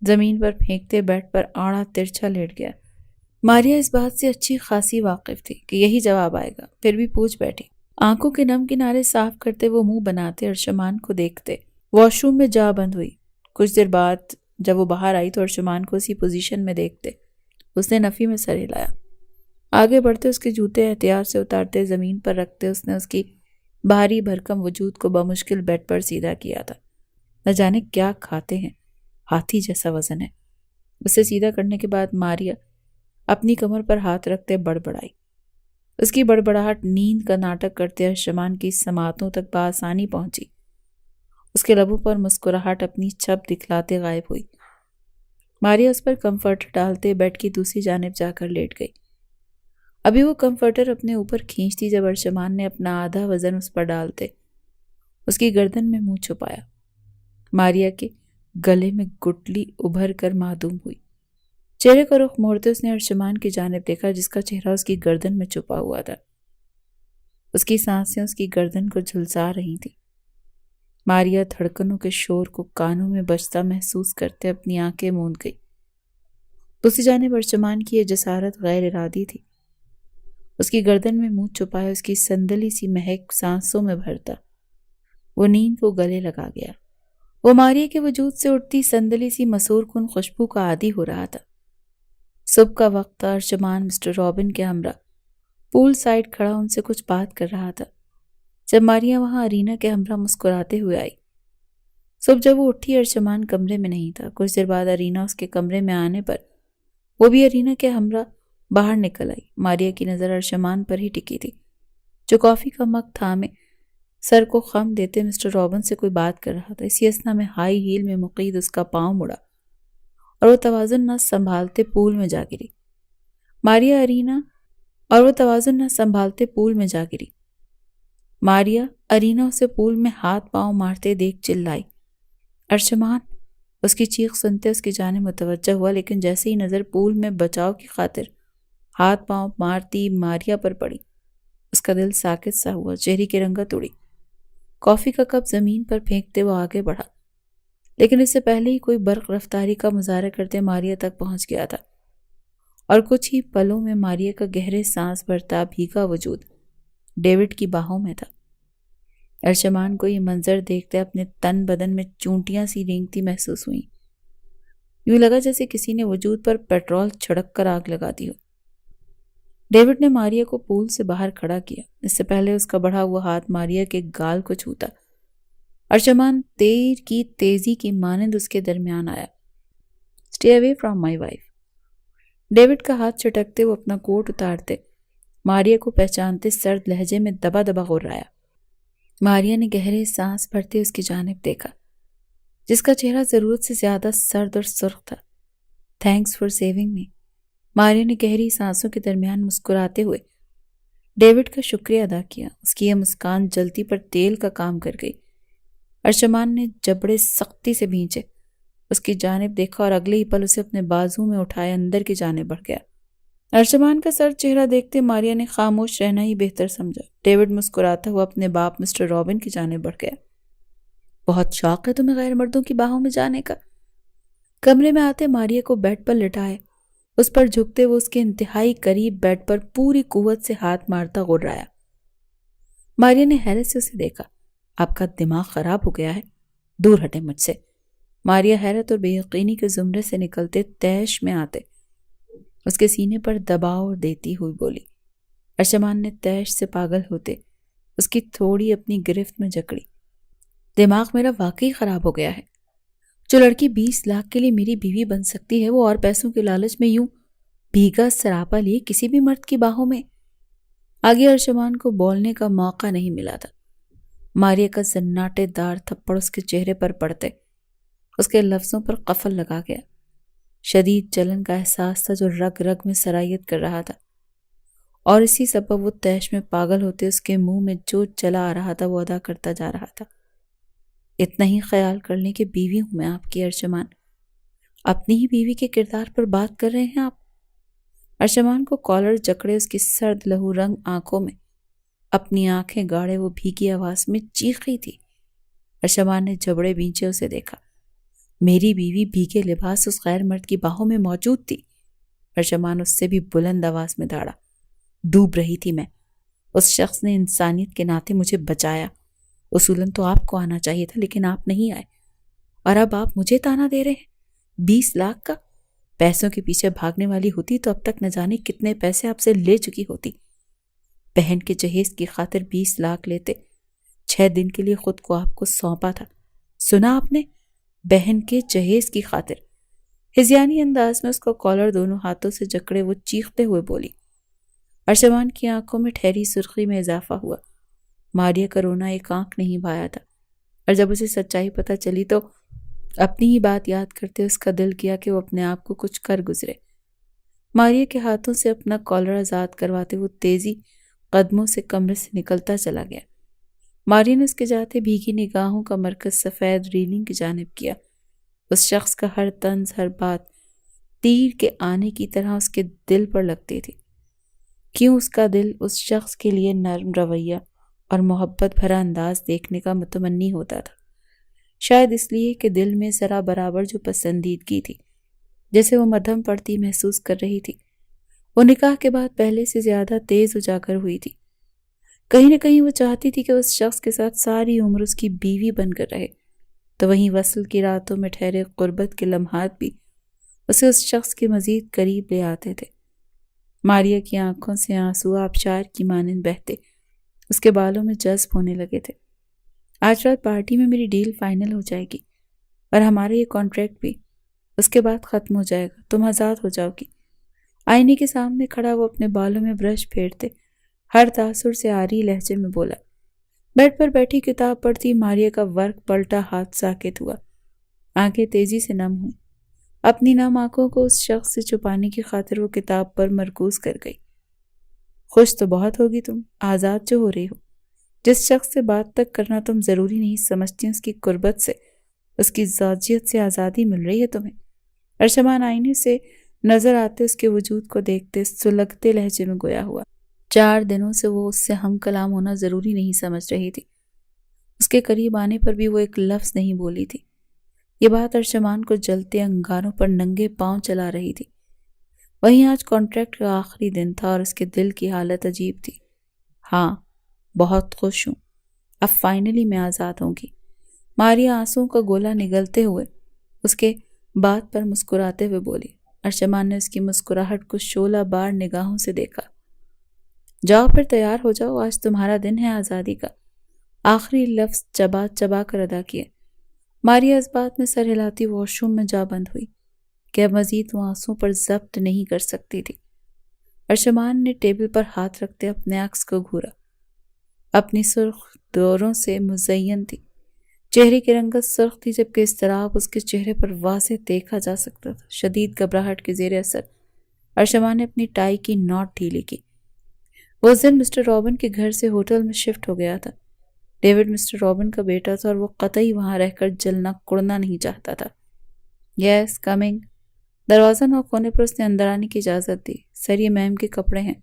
زمین پر پھینکتے بیڈ پر آڑا ترچھا لیٹ گیا۔ ماریا اس بات سے اچھی خاصی واقف تھی کہ یہی جواب آئے گا، پھر بھی پوچھ بیٹھی۔ آنکھوں کے نم کنارے صاف کرتے وہ منہ بناتے ارجمان کو دیکھتے واش روم میں جا بند ہوئی۔ کچھ دیر بعد جب وہ باہر آئی تو ارجمان کو اسی پوزیشن میں دیکھتے اس نے نفی میں سر ہلایا۔ آگے بڑھتے اس کے جوتے احتیاط سے اتارتے زمین پر رکھتے اس نے اس کی بھاری بھرکم وجود کو بمشکل بیڈ پر سیدھا کیا تھا۔ نہ جانے کیا کھاتے ہیں، ہاتھی جیسا وزن ہے۔ اسے سیدھا کرنے کے بعد ماریا اپنی کمر پر ہاتھ رکھتے بڑبڑائی۔ اس کی بڑبڑاہٹ نیند کا ناٹک کرتے ارجمان کی سماعتوں تک بآسانی پہنچی۔ اس کے لبوں پر مسکراہٹ اپنی چھپ دکھلاتے غائب ہوئی۔ ماریا اس پر کمفرٹر ڈالتے بیڈ کی دوسری جانب جا کر لیٹ گئی۔ ابھی وہ کمفرٹر اپنے اوپر کھینچتی جب ارجمان نے اپنا آدھا وزن اس پر ڈالتے اس کی گردن میں منہ چھپایا۔ ماریا کے گلے میں گٹلی ابھر کر معدوم ہوئی۔ چہرے کا رخ موڑتے اس نے ارجمان کی جانب دیکھا جس کا چہرہ اس کی گردن میں چھپا ہوا تھا۔ اس کی سانسیں اس کی گردن کو جھلسا رہی تھی۔ ماریا دھڑکنوں کے شور کو کانوں میں بجتا محسوس کرتے اپنی آنکھیں موند گئی۔ دوسری جانب ارجمان کی یہ جسارت غیر ارادی تھی۔ اس کی گردن میں منہ چھپائے اس کی سندلی سی مہک سانسوں میں بھرتا وہ نیند کو گلے لگا گیا۔ وہ ماریا کے وجود سے اٹھتی سندلی سی مسور کن خوشبو کا عادی ہو رہا تھا۔ صبح کا وقت تھا۔ ارجمان مسٹر رابن کے ہمراہ پول سائڈ کھڑا ان سے کچھ بات کر رہا تھا جب ماریا وہاں ارینا کے ہمراہ مسکراتے ہوئے آئی۔ صبح جب وہ اٹھی ارجمان کمرے میں نہیں تھا۔ کچھ دیر بعد ارینا اس کے کمرے میں آنے پر وہ بھی ارینا کے ہمراہ باہر نکل آئی۔ ماریا کی نظر ارجمان پر ہی ٹکی تھی جو کافی کا مگ تھامے سر کو خم دیتے مسٹر رابن سے کوئی بات کر رہا تھا۔ اسی اثنا میں ہائی ہیل میں مقید اس کا پاؤں مڑا اور وہ توازن نہ سنبھالتے پول میں جا گری۔ ماریا ارینا اسے پول میں ہاتھ پاؤں مارتے دیکھ چلائی، ارشمان! اس کی چیخ سنتے اس کی جانب متوجہ ہوا، لیکن جیسے ہی نظر پول میں بچاؤ کی خاطر ہاتھ پاؤں مارتی ماریا پر پڑی، اس کا دل ساکت سا ہوا، چہرے کی رنگت اڑی۔ کافی کا کپ زمین پر پھینکتے وہ آگے بڑھا، لیکن اس سے پہلے ہی کوئی برق رفتاری کا مظاہرہ کرتے ماریا تک پہنچ گیا تھا، اور کچھ ہی پلوں میں ماریا کا گہرے سانس بھرتا بھیگا وجود ڈیوڈ کی باہوں میں تھا۔ ارشمان کو یہ منظر دیکھتے اپنے تن بدن میں چونٹیاں سی رینگتی محسوس ہوئیں، یوں لگا جیسے کسی نے وجود پر پیٹرول چھڑک کر آگ لگا دی ہو۔ ڈیوڈ نے ماریا کو پول سے باہر کھڑا کیا، اس سے پہلے اس کا بڑھا ہوا ہاتھ ماریا کے گال کو چھوتا۔ ارشمان تیر کی تیزی کی مانند اس کے درمیان آیا۔ "Stay away from my wife." David کا ہاتھ چٹکتے وہ اپنا کوٹ اتارتے ماریا کو پہچانتے سرد لہجے میں دبا دبا غرایا۔ ماریا نے گہرے سانس بھرتے اس کی جانب دیکھا، جس کا چہرہ ضرورت سے زیادہ سرد اور سرخ تھا۔ "Thanks for saving me." ماریا نے گہری سانسوں کے درمیان مسکراتے ہوئے ڈیوڈ کا شکریہ ادا کیا۔ اس کی یہ مسکان جلتی پر تیل کا کام کر گئی۔ ارشمان نے جبڑے سختی سے بھینچے، اس کی جانب دیکھا اور اگلے ہی پل اسے اپنے بازو میں اٹھائے اندر کی جانب بڑھ گیا۔ ارشمان کا سر چہرہ دیکھتے ماریا نے خاموش رہنا ہی بہتر سمجھا۔ ڈیوڈ مسکراتا ہوا اپنے باپ مسٹر رابن کی جانب بڑھ گیا۔ "بہت شوق ہے تمہیں غیر مردوں کی باہوں میں جانے کا." کمرے میں آتے ماریا کو بیڈ پر لٹائے، اس پر جھکتے وہ اس کے انتہائی قریب بیڈ پر پوری قوت سے ہاتھ مارتا غرایا۔ ماریا نے حیرت سے اسے دیکھا۔ "آپ کا دماغ خراب ہو گیا ہے، دور ہٹے مجھ سے." ماریا حیرت اور بے یقینی کے زمرے سے نکلتے تیش میں آتے اس کے سینے پر دباؤ دیتی ہوئی بولی۔ ارشمان نے تیش سے پاگل ہوتے اس کی تھوڑی اپنی گرفت میں جکڑی۔ "دماغ میرا واقعی خراب ہو گیا ہے۔ جو لڑکی 20 لاکھ کے لیے میری بیوی بن سکتی ہے، وہ اور پیسوں کے لالچ میں یوں بھیگا سراپا لیے کسی بھی مرد کی باہوں میں." آگے ارشمان کو بولنے کا موقع نہیں ملا تھا۔ ماریا کا زناٹے دار تھپڑ اس کے چہرے پر پڑتے اس کے لفظوں پر قفل لگا گیا۔ شدید جلن کا احساس تھا جو رگ رگ میں سرایت کر رہا تھا، اور اسی سبب وہ تیش میں پاگل ہوتے اس کے منہ میں جو چلا آ رہا تھا وہ ادا کرتا جا رہا تھا۔ "اتنا ہی خیال کر لیں کہ بیوی ہوں میں آپ کی ارشمان۔ اپنی ہی بیوی کے کردار پر بات کر رہے ہیں آپ." ارشمان کو کالر جکڑے اس کی سرد لہو رنگ آنکھوں میں اپنی آنکھیں گاڑے وہ بھیگی آواز میں چیخی تھی۔ ارشمان نے جبڑے بھینچے اسے دیکھا۔ "میری بیوی بھیگے لباس اس غیر مرد کی باہوں میں موجود تھی." ارشمان اس سے بھی بلند آواز میں دھاڑا۔ "ڈوب رہی تھی میں، اس شخص نے انسانیت کے ناطے مجھے بچایا۔ اصولاً تو آپ کو آنا چاہیے تھا، لیکن آپ نہیں آئے، اور اب آپ مجھے تانا دے رہے ہیں 20 لاکھ کا؟ پیسوں کے پیچھے بھاگنے والی ہوتی تو اب تک نہ جانے کتنے پیسے آپ سے لے چکی ہوتی۔ بہن کے جہیز کی خاطر 20 لاکھ لیتے، 6 دن کے لیے خود کو آپ کو سونپا تھا۔ سنا آپ نے؟ بہن کے جہیز کی خاطر." ہذیانی انداز میں اس کا کالر دونوں ہاتھوں سے جکڑے وہ چیختے ہوئے بولی۔ ارشمان کی آنکھوں میں ٹھہری سرخی میں اضافہ ہوا۔ ماریا کا رونا ایک آنکھ نہیں بھایا تھا، اور جب اسے سچائی پتہ چلی تو اپنی ہی بات یاد کرتے اس کا دل کیا کہ وہ اپنے آپ کو کچھ کر گزرے۔ ماریا کے ہاتھوں سے اپنا کالر آزاد کرواتے وہ تیزی قدموں سے کمرے سے نکلتا چلا گیا۔ ماریا نے اس کے جاتے بھیگی نگاہوں کا مرکز سفید ریلنگ کی جانب کیا۔ اس شخص کا ہر طنز، ہر بات تیر کے آنے کی طرح اس کے دل پر لگتی تھی۔ کیوں اس کا دل اس شخص کے لیے نرم رویہ اور محبت بھرا انداز دیکھنے کا متمنی ہوتا تھا؟ شاید اس لیے کہ دل میں ذرا برابر جو پسندیدگی تھی جیسے وہ مدھم پڑتی محسوس کر رہی تھی، وہ نکاح کے بعد پہلے سے زیادہ تیز اجاگر ہوئی تھی۔ کہیں نہ کہیں وہ چاہتی تھی کہ اس شخص کے ساتھ ساری عمر اس کی بیوی بن کر رہے، تو وہیں وصل کی راتوں میں ٹھہرے قربت کے لمحات بھی اسے اس شخص کے مزید قریب لے آتے تھے۔ ماریا کی آنکھوں سے آنسو آبشار کی مانند بہتے اس کے بالوں میں جذب ہونے لگے تھے۔ "آج رات پارٹی میں میری ڈیل فائنل ہو جائے گی، اور ہمارا یہ کانٹریکٹ بھی، اس کے بعد ختم ہو جائے گا، تم آزاد ہو جاؤ گی۔ آئینے کے سامنے کھڑا وہ اپنے بالوں میں برش پھیرتے ہر تاثر سے آری لہجے میں بولا۔ بیڈ پر بیٹھی کتاب پڑھتی ماریا کا ورق پلٹا ہاتھ ساکت ہوا، آنکھیں تیزی سے نم ہوئیں۔ اپنی نم آنکھوں کو اس شخص سے چھپانے کی خاطر وہ کتاب پر مرکوز کر گئی۔ خوش تو بہت ہوگی تم، آزاد جو ہو رہی ہو۔ جس شخص سے بات تک کرنا تم ضروری نہیں سمجھتی، اس کی قربت سے، اس کی زوجیت سے آزادی مل رہی ہے تمہیں۔ ارشمان آئینے سے نظر آتے اس کے وجود کو دیکھتے سلگتے لہجے میں گویا ہوا۔ 4 دنوں سے وہ اس سے ہم کلام ہونا ضروری نہیں سمجھ رہی تھی۔ اس کے قریب آنے پر بھی وہ ایک لفظ نہیں بولی تھی۔ یہ بات ارشمان کو جلتے انگاروں پر ننگے پاؤں چلا رہی تھی۔ وہیں آج کانٹریکٹ کا آخری دن تھا اور اس کے دل کی حالت عجیب تھی۔ ہاں، بہت خوش ہوں، اب فائنلی میں آزاد ہوں گی۔ ماریا آنسوں کا گولا نگلتے ہوئے اس کے بات پر مسکراتے ہوئے بولی۔ ارشمان نے اس کی مسکراہٹ کو شعلہ بار نگاہوں سے دیکھا۔ جاؤ پھر تیار ہو جاؤ، آج تمہارا دن ہے آزادی کا۔ آخری لفظ چبا چبا کر ادا کیے۔ ماریا اس بات میں سر ہلاتی واش روم میں جا بند ہوئی کہ اب مزید وہ آنسوں پر ضبط نہیں کر سکتی تھی۔ ارشمان نے ٹیبل پر ہاتھ رکھتے اپنے عکس کو گھورا۔ اپنی سرخ دوروں سے مزین تھی، چہرے کی رنگت سرخ تھی، جبکہ اضطراب اس کے چہرے پر واضح دیکھا جا سکتا تھا۔ شدید گھبراہٹ کے زیر اثر ارشمان نے اپنی ٹائی کی نوٹ ڈھیلی کی۔ وہ اس دن مسٹر رابن کے گھر سے ہوٹل میں شفٹ ہو گیا تھا۔ ڈیوڈ مسٹر رابن کا بیٹا تھا اور وہ قطعی وہاں رہ کر جلنا کڑنا نہیں چاہتا تھا۔ یس کمنگ۔ دروازہ نوک ہونے پر اس نے اندر آنے کی اجازت دی۔ سر، یہ میم کے کپڑے ہیں،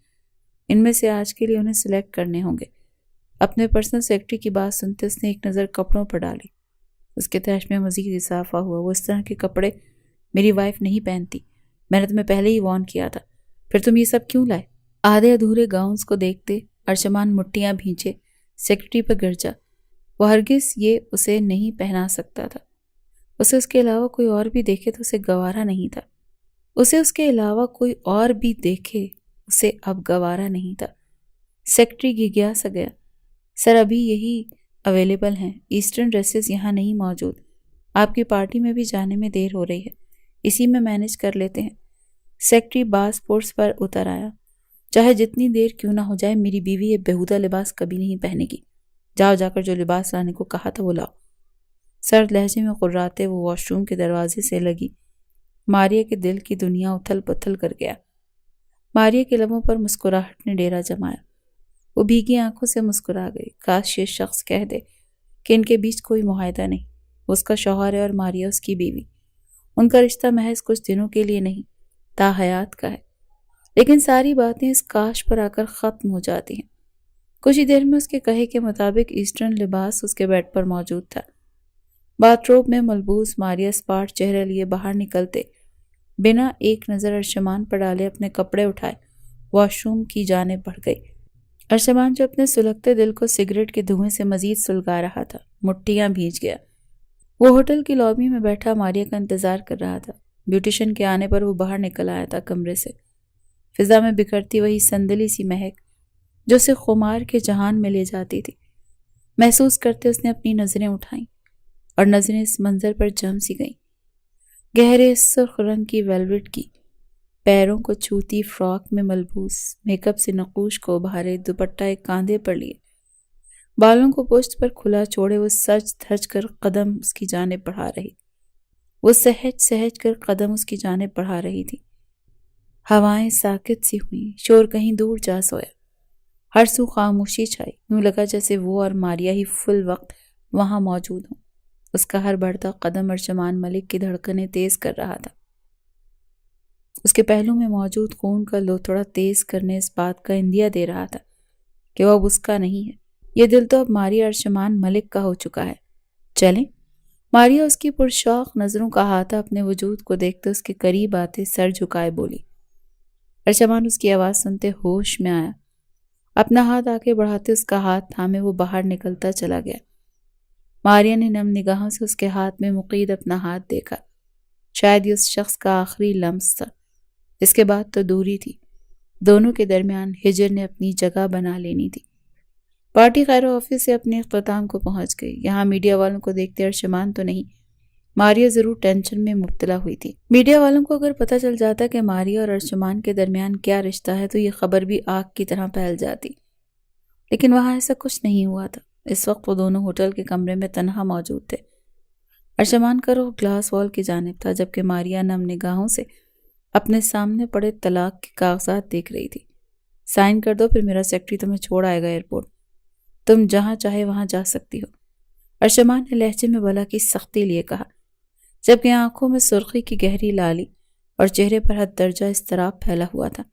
ان میں سے آج کے لیے انہیں سلیکٹ کرنے ہوں گے۔ اپنے پرسنل سیکرٹری کی بات سنتے اس نے ایک نظر کپڑوں پر ڈالی۔ اس کے تیش میں مزید اضافہ ہوا۔ وہ اس طرح کے کپڑے میری وائف نہیں پہنتی، میں نے تمہیں پہلے ہی وارن کیا تھا، پھر تم یہ سب کیوں لائے؟ آدھے ادھورے گاؤنز کو دیکھتے ارشمان مٹیاں بھینچے سیکرٹری پر گرجا۔ وہ ہرگز یہ اسے نہیں پہنا سکتا تھا۔ اسے اس کے علاوہ کوئی اور بھی دیکھے تو اسے گوارا نہیں تھا۔ اسے اس کے علاوہ کوئی اور بھی دیکھے اسے اب گوارا نہیں تھا۔ سیکرٹری گھگیا سا گیا۔ سر، ابھی یہی اویلیبل ہیں، ایسٹرن ڈریسز یہاں نہیں موجود۔ آپ کی پارٹی میں بھی جانے میں دیر ہو رہی ہے، اسی میں مینج کر لیتے ہیں۔ سیکرٹری باز پورس پر اتر آیا۔ چاہے جتنی دیر کیوں نہ ہو جائے، میری بیوی یہ بیہودہ لباس کبھی نہیں پہنے گی۔ جاؤ، جا کر جو لباس لانے کو کہا تھا وہ لاؤ۔ سرد لہجے میں قراتے وہ واش روم کے دروازے سے لگی۔ ماریا کے دل کی دنیا اتھل پتھل کر گیا۔ ماریا کے لبوں پر مسکراہٹ نے ڈیرا جمایا۔ وہ بھیگی آنکھوں سے مسکرا گئی۔ کاش یہ شخص کہہ دے کہ ان کے بیچ کوئی معاہدہ نہیں، وہ اس کا شوہر ہے اور ماریا اس کی بیوی۔ ان کا رشتہ محض کچھ دنوں کے لیے نہیں، تا حیات کا ہے۔ لیکن ساری باتیں اس کاش پر آ کر ختم ہو جاتی ہیں۔ کچھ ہی دیر میں اس کے کہے کے مطابق ایسٹرن لباس اس کے بیڈ پر موجود تھا۔ باتھ روب میں ملبوس ماریا اسپاٹ چہرہ لیے باہر نکلتے بنا ایک نظر ارشمان پر ڈالے اپنے کپڑے اٹھائے واش روم کی جانب بڑھ گئی۔ ارشمان جو اپنے سلگتے دل کو سگریٹ کے دھوئیں سے مزید سلگا رہا تھا، مٹیاں بھیج گیا۔ وہ ہوٹل کی لابی میں بیٹھا ماریا کا انتظار کر رہا تھا۔ بیوٹیشن کے آنے پر وہ باہر نکل آیا تھا کمرے سے۔ فضا میں بکھرتی وہی سندلی سی مہک جو اسے خمار کے جہان میں لے جاتی تھی، محسوس کرتے اس نے اپنی نظریں اٹھائیں اور نظریں اس منظر پر جم سی گئیں۔ گہرے سرخ رنگ کی ویلوٹ کی پیروں کو چھوتی فراک میں ملبوس، میک اپ سے نقوش کو ابھارے دوپٹہ ایک کاندھے پر لیے، بالوں کو پشت پر کھلا چھوڑے وہ سج دھج کر قدم اس کی جانب بڑھا رہی، وہ سہج سہج کر قدم اس کی جانب بڑھا رہی تھی۔ ہوائیں ساکت سی ہوئیں، شور کہیں دور جا سویا، ہر سو خاموشی چھائی، یوں لگا جیسے وہ اور ماریا ہی فل وقت وہاں موجود ہوں۔ اس کا ہر بڑھتا قدم ارشمان ملک کی دھڑکنیں تیز کر رہا تھا۔ اس کے پہلو میں موجود خون کا لوتھڑا تیز کرنے اس بات کا اندیا دے رہا تھا کہ وہ اب اس کا نہیں ہے۔ یہ دل تو اب ماریا ارشمان ملک کا ہو چکا ہے۔ چلیں؟ ماریا اس کی پرشوق نظروں کا احاطہ اپنے وجود کو دیکھتے اس کے قریب آتے سر جھکائے بولی۔ ارشمان اس کی آواز سنتے ہوش میں آیا۔ اپنا ہاتھ آگے بڑھاتے اس کا ہاتھ تھامے وہ باہر نکلتا چلا گیا۔ ماریا نے نم نگاہوں سے اس کے ہاتھ میں مقید اپنا ہاتھ دیکھا۔ شاید یہ اس شخص کا آخری لمس تھا، اس کے بعد تو دوری تھی۔ دونوں کے درمیان ہجر نے اپنی جگہ بنا لینی تھی۔ پارٹی خیر آفس سے اپنے اختتام کو پہنچ گئی۔ یہاں میڈیا والوں کو دیکھتے ارشمان تو نہیں، ماریا ضرور ٹینشن میں مبتلا ہوئی تھی۔ میڈیا والوں کو اگر پتہ چل جاتا کہ ماریا اور ارشمان کے درمیان کیا رشتہ ہے تو یہ خبر بھی آگ کی طرح پھیل جاتی، لیکن وہاں ایسا کچھ نہیں ہوا تھا۔ اس وقت وہ دونوں ہوٹل کے کمرے میں تنہا موجود تھے۔ ارشمان کا رخ گلاس وال کی جانب تھا، جبکہ ماریا نم نگاہوں سے اپنے سامنے پڑے طلاق کے کاغذات دیکھ رہی تھی۔ سائن کر دو، پھر میرا سیکرٹری تمہیں چھوڑ آئے گا ایئرپورٹ۔ تم جہاں چاہے وہاں جا سکتی ہو، ارشمان نے لہجے میں بلا کی سختی لیے کہا، جبکہ آنکھوں میں سرخی کی گہری لالی اور چہرے پر حد درجہ اضطراب پھیلا ہوا تھا۔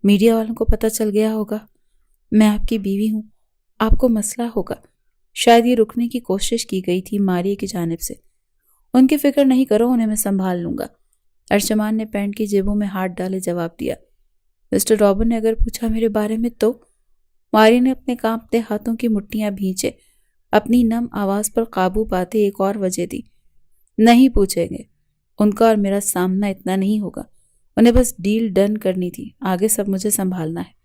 میڈیا والوں کو پتہ چل گیا ہوگا، میں آپ کی بیوی ہوں، آپ کو مسئلہ ہوگا۔ شاید یہ رکنے کی کوشش کی گئی تھی ماریہ کی جانب سے۔ ان کی فکر نہیں کرو، انہیں میں سنبھال لوں گا، ارشمان نے پینٹ کی جیبوں میں ہاتھ ڈالے جواب دیا۔ مسٹر رابن نے اگر پوچھا میرے بارے میں تو؟ ماریہ نے اپنے کانپتے ہاتھوں کی مٹھیاں بھینچے اپنی نم آواز پر قابو پاتے ایک اور وجہ دی۔ نہیں پوچھیں گے، ان کا اور میرا سامنا اتنا نہیں ہوگا، انہیں بس ڈیل ڈن کرنی تھی، آگے سب مجھے سنبھالنا ہے۔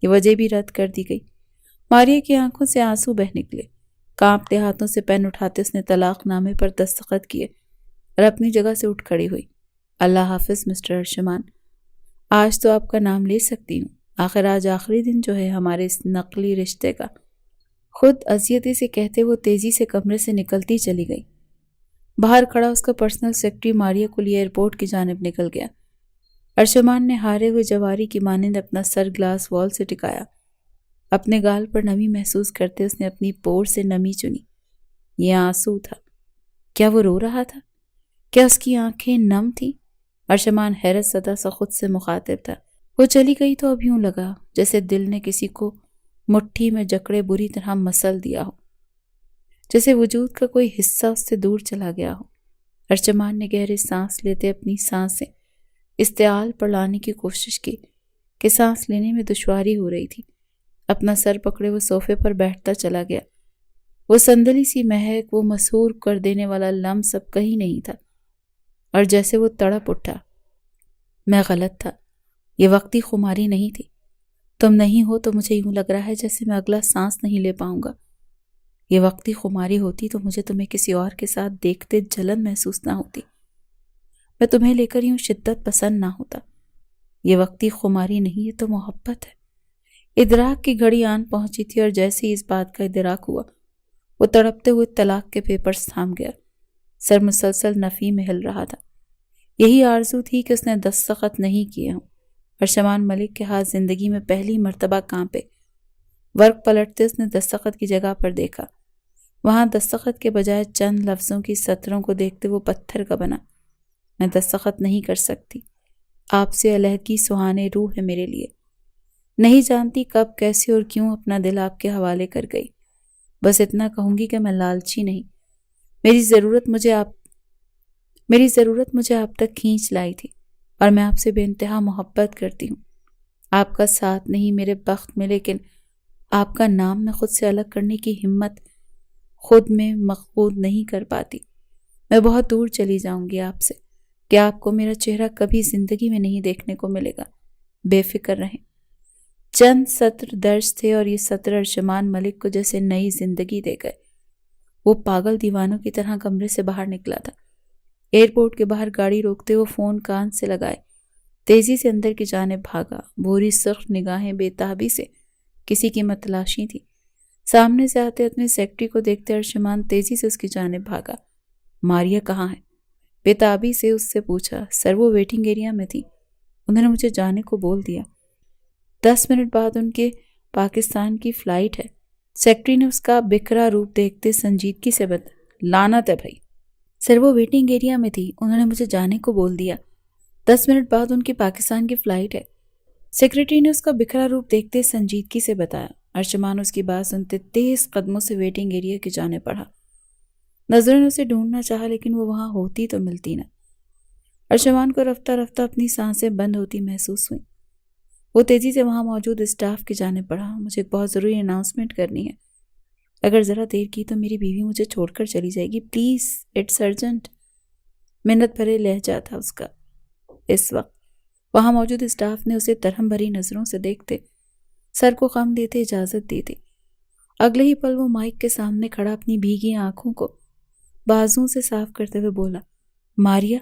یہ وجہ بھی رد کر دی گئی۔ ماریہ کی آنکھوں سے آنسو بہہ نکلے۔ کانپتے ہاتھوں سے پین اٹھاتے اس نے طلاق نامے پر دستخط کیے اور اپنی جگہ سے اٹھ کھڑی ہوئی۔ اللہ حافظ مسٹر ارشمان، آج تو آپ کا نام لے سکتی ہوں، آخر آج آخری دن جو ہے ہمارے اس نقلی رشتے کا۔ خود اذیتی سے کہتے وہ تیزی سے کمرے سے نکلتی چلی گئی۔ باہر کھڑا اس کا پرسنل سیکرٹری ماریہ کو لیے ایئرپورٹ کی جانب نکل گیا۔ ارشمان نے ہارے ہوئے جواری کی مانند اپنا سر گلاس وال سے ٹکایا۔ اپنے گال پر نمی محسوس کرتے اس نے اپنی پور سے نمی چنی۔ یہ آنسو تھا۔ کیا وہ رو رہا تھا؟ کیا اس کی آنکھیں نم تھیں؟ ارشمان حیرت زدہ سا خود سے مخاطب تھا۔ وہ چلی گئی تو اب یوں لگا جیسے دل نے کسی کو مٹھی میں جکڑے بری طرح مسل دیا ہو، جیسے وجود کا کوئی حصہ اس سے دور چلا گیا ہو۔ ارشمان نے گہرے سانس لیتے اپنی سانسیں استعال پر لانے کی کوشش کی کہ سانس لینے میں دشواری ہو رہی تھی۔ اپنا سر پکڑے وہ صوفے پر بیٹھتا چلا گیا۔ وہ صندلی سی مہک، وہ مسحور کر دینے والا لمس اب کہیں نہیں تھا، اور جیسے وہ تڑپ اٹھا، میں غلط تھا، یہ وقتی خماری نہیں تھی۔ تم نہیں ہو تو مجھے یوں لگ رہا ہے جیسے میں اگلا سانس نہیں لے پاؤں گا۔ یہ وقتی خماری ہوتی تو مجھے تمہیں کسی اور کے ساتھ دیکھتے جلن محسوس نہ ہوتی، میں تمہیں لے کر یوں شدت پسند نہ ہوتا۔ یہ وقتی خماری نہیں، یہ تو محبت ہے۔ ادراک کی گھڑی آن پہنچی تھی، اور جیسے ہی اس بات کا ادراک ہوا وہ تڑپتے ہوئے طلاق کے پیپرز تھام گیا۔ سر مسلسل نفی میں ہل رہا تھا۔ یہی آرزو تھی کہ اس نے دستخط نہیں کیے ہوں۔ ارشمان ملک کے ہاتھ زندگی میں پہلی مرتبہ کانپے۔ ورق پلٹتے اس نے دستخط کی جگہ پر دیکھا۔ وہاں دستخط کے بجائے چند لفظوں کی سطروں کو دیکھتے وہ پتھر کا بنا۔ میں دستخط نہیں کر سکتی، آپ سے علیحدگی سہانے روح ہے میرے لیے۔ نہیں جانتی کب، کیسے اور کیوں اپنا دل آپ کے حوالے کر گئی۔ بس اتنا کہوں گی کہ میں لالچی نہیں، میری ضرورت مجھے آپ تک کھینچ لائی تھی، اور میں آپ سے بے انتہا محبت کرتی ہوں۔ آپ کا ساتھ نہیں میرے بخت میں، لیکن آپ کا نام میں خود سے الگ کرنے کی ہمت خود میں مفقود نہیں کر پاتی۔ میں بہت دور چلی جاؤں گی آپ سے کہ آپ کو میرا چہرہ کبھی زندگی میں نہیں دیکھنے کو ملے گا۔ بے فکر رہیں۔ چند سطر درج تھے، اور یہ سطر ارشمان ملک کو جیسے نئی زندگی دے گئے۔ وہ پاگل دیوانوں کی طرح کمرے سے باہر نکلا تھا۔ ایئرپورٹ کے باہر گاڑی روکتے وہ فون کان سے لگائے تیزی سے اندر کی جانب بھاگا۔ بھوری سرخ نگاہیں بے تابی سے کسی کی متلاشی تھی۔ سامنے سے آتے اپنے سیکرٹری کو دیکھتے ارشمان تیزی سے اس کی جانب بھاگا۔ ماریہ کہاں ہے؟ بے تابی سے اس سے پوچھا۔ سر وہ ویٹنگ ایریا میں تھی، انہوں نے مجھے جانے کو بول دیا۔ 10 منٹ بعد ان کے پاکستان کی فلائٹ ہے۔ سیکرٹری نے اس کا بکھرا روپ دیکھتے سنجیدگی سے لعنت ہے بھائی۔ سر وہ ویٹنگ ایریا میں تھی، انہوں نے مجھے جانے کو بول دیا۔ 10 منٹ بعد ان کی پاکستان کی فلائٹ ہے، سیکرٹری نے اس کا بکھرا روپ دیکھتے سنجیدگی سے بتایا۔ ارشمان اس کی بات سنتے تیز قدموں سے ویٹنگ ایریا کی جانے پڑا۔ نظروں نے اسے ڈھونڈنا چاہا، لیکن وہ وہاں ہوتی تو ملتی نہ۔ ارشمان کو رفتہ رفتہ اپنی سانسیں بند ہوتی محسوس ہوئیں۔ وہ تیزی سے وہاں موجود اسٹاف کی جانب بڑھا۔ مجھے ایک بہت ضروری اناؤنسمنٹ کرنی ہے، اگر ذرا دیر کی تو میری بیوی مجھے چھوڑ کر چلی جائے گی، پلیز، اٹس ارجنٹ۔ منت بھرے لہجہ تھا اس کا۔ اس وقت وہاں موجود اسٹاف نے اسے ترہم بھری نظروں سے دیکھتے سر کو خم دیتے اجازت دی تھی۔ اگلے ہی پل وہ مائک کے سامنے کھڑا اپنی بھیگی آنکھوں کو بازوں سے صاف کرتے ہوئے بولا، ماریہ،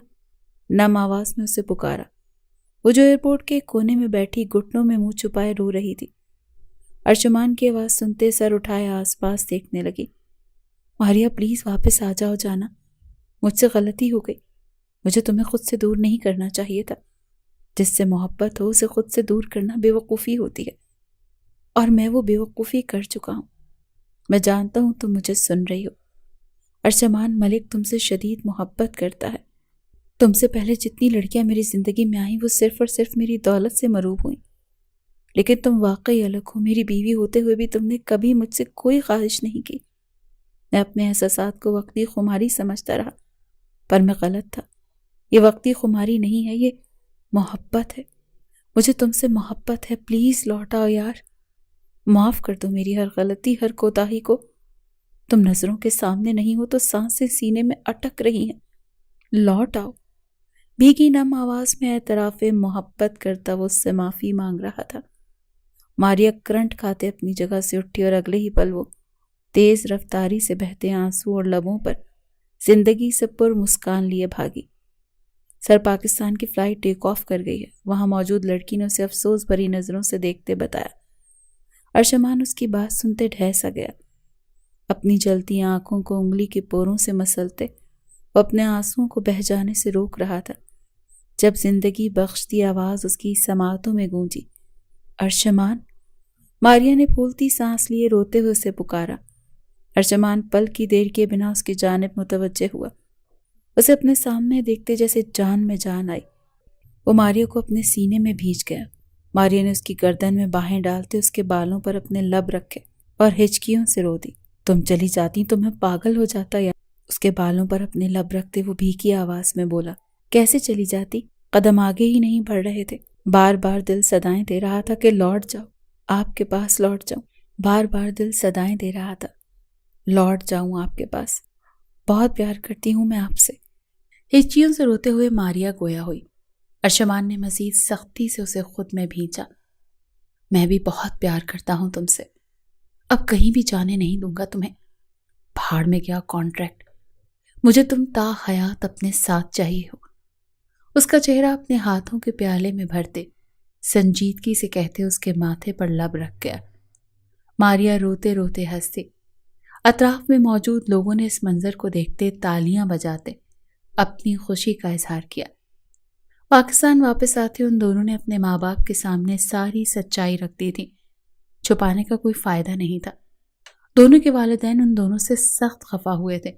نم آواز میں اسے پکارا۔ وہ جو ایئرپورٹ کے کونے میں بیٹھی گھٹنوں میں منہ چھپائے رو رہی تھی۔ ارشمان کی آواز سنتے سر اٹھائے آس پاس دیکھنے لگی۔ ماریا پلیز واپس آ جاؤ جانا، مجھ سے غلطی ہو گئی، مجھے تمہیں خود سے دور نہیں کرنا چاہیے تھا، جس سے محبت ہو اسے خود سے دور کرنا بے وقوفی ہوتی ہے، اور میں وہ بے وقوفی کر چکا ہوں۔ میں جانتا ہوں تم مجھے سن رہی ہو، ارشمان ملک تم سے شدید محبت کرتا ہے، تم سے پہلے جتنی لڑکیاں میری زندگی میں آئیں وہ صرف اور صرف میری دولت سے مروب ہوئیں، لیکن تم واقعی الگ ہو، میری بیوی ہوتے ہوئے بھی تم نے کبھی مجھ سے کوئی خواہش نہیں کی۔ میں اپنے احساسات کو وقتی خماری سمجھتا رہا، پر میں غلط تھا، یہ وقتی خماری نہیں ہے، یہ محبت ہے، مجھے تم سے محبت ہے، پلیز لوٹ آؤ یار، معاف کر دو میری ہر غلطی، ہر کوتاہی کو۔ تم نظروں کے سامنے نہیں ہو تو سانسیں سینے میں اٹک رہی ہیں، لوٹ آؤ۔ بھیگی نم آواز میں اعتراف محبت کرتا وہ اس سے معافی مانگ رہا تھا۔ ماریا کرنٹ کھاتے اپنی جگہ سے اٹھی اور اگلے ہی پل وہ تیز رفتاری سے بہتے آنسو اور لبوں پر زندگی سے پر مسکان لیے بھاگی۔ سر پاکستان کی فلائٹ ٹیک آف کر گئی ہے، وہاں موجود لڑکی نے اسے افسوس بھری نظروں سے دیکھتے بتایا۔ ارشمان اس کی بات سنتے ڈھہ سا گیا، اپنی جلتی آنکھوں کو انگلی کے پوروں سے مسلتے وہ اپنے آنسوؤں کو بہہ جانے سے روک رہا تھا، جب زندگی بخشتی آواز اس کی سماعتوں میں گونجی، ارشمان۔ ماریا نے پھولتی سانس لیے روتے ہوئے اسے پکارا۔ ارشمان پل کی دیر کے بنا اس کی جانب متوجہ ہوا، اسے اپنے سامنے دیکھتے جیسے جان میں جان آئی۔ وہ ماریا کو اپنے سینے میں بھیج گیا۔ ماریا نے اس کی گردن میں باہیں ڈالتے اس کے بالوں پر اپنے لب رکھے اور ہچکیوں سے رو دی۔ تم چلی جاتی تو میں پاگل ہو جاتا یا؟ اس کے بالوں پر اپنے لب رکھتے وہ بھیگی آواز میں بولا۔ کیسے چلی جاتی؟ قدم آگے ہی نہیں بڑھ رہے تھے، بار بار دل صدائیں دے رہا تھا کہ لوٹ جاؤ، آپ کے پاس لوٹ جاؤں، بار بار دل صدائیں دے رہا تھا لوٹ جاؤں آپ کے پاس، بہت پیار کرتی ہوں میں آپ سے۔ ہچکیوں سے روتے ہوئے ماریا گویا ہوئی۔ ارشمان نے مزید سختی سے اسے خود میں بھینچا۔ میں بھی بہت پیار کرتا ہوں تم سے، اب کہیں بھی جانے نہیں دوں گا تمہیں، پہاڑ میں کیا کانٹریکٹ، مجھے تم تا حیات اپنے ساتھ چاہیے ہو۔ اس کا چہرہ اپنے ہاتھوں کے پیالے میں بھرتے سنجیدگی سے کہتے اس کے ماتھے پر لب رکھ گیا۔ ماریا روتے روتے ہنستی۔ اطراف میں موجود لوگوں نے اس منظر کو دیکھتے تالیاں بجاتے اپنی خوشی کا اظہار کیا۔ پاکستان واپس آتے ان دونوں نے اپنے ماں باپ کے سامنے ساری سچائی رکھ دی تھی، چھپانے کا کوئی فائدہ نہیں تھا۔ دونوں کے والدین ان دونوں سے سخت خفا ہوئے تھے،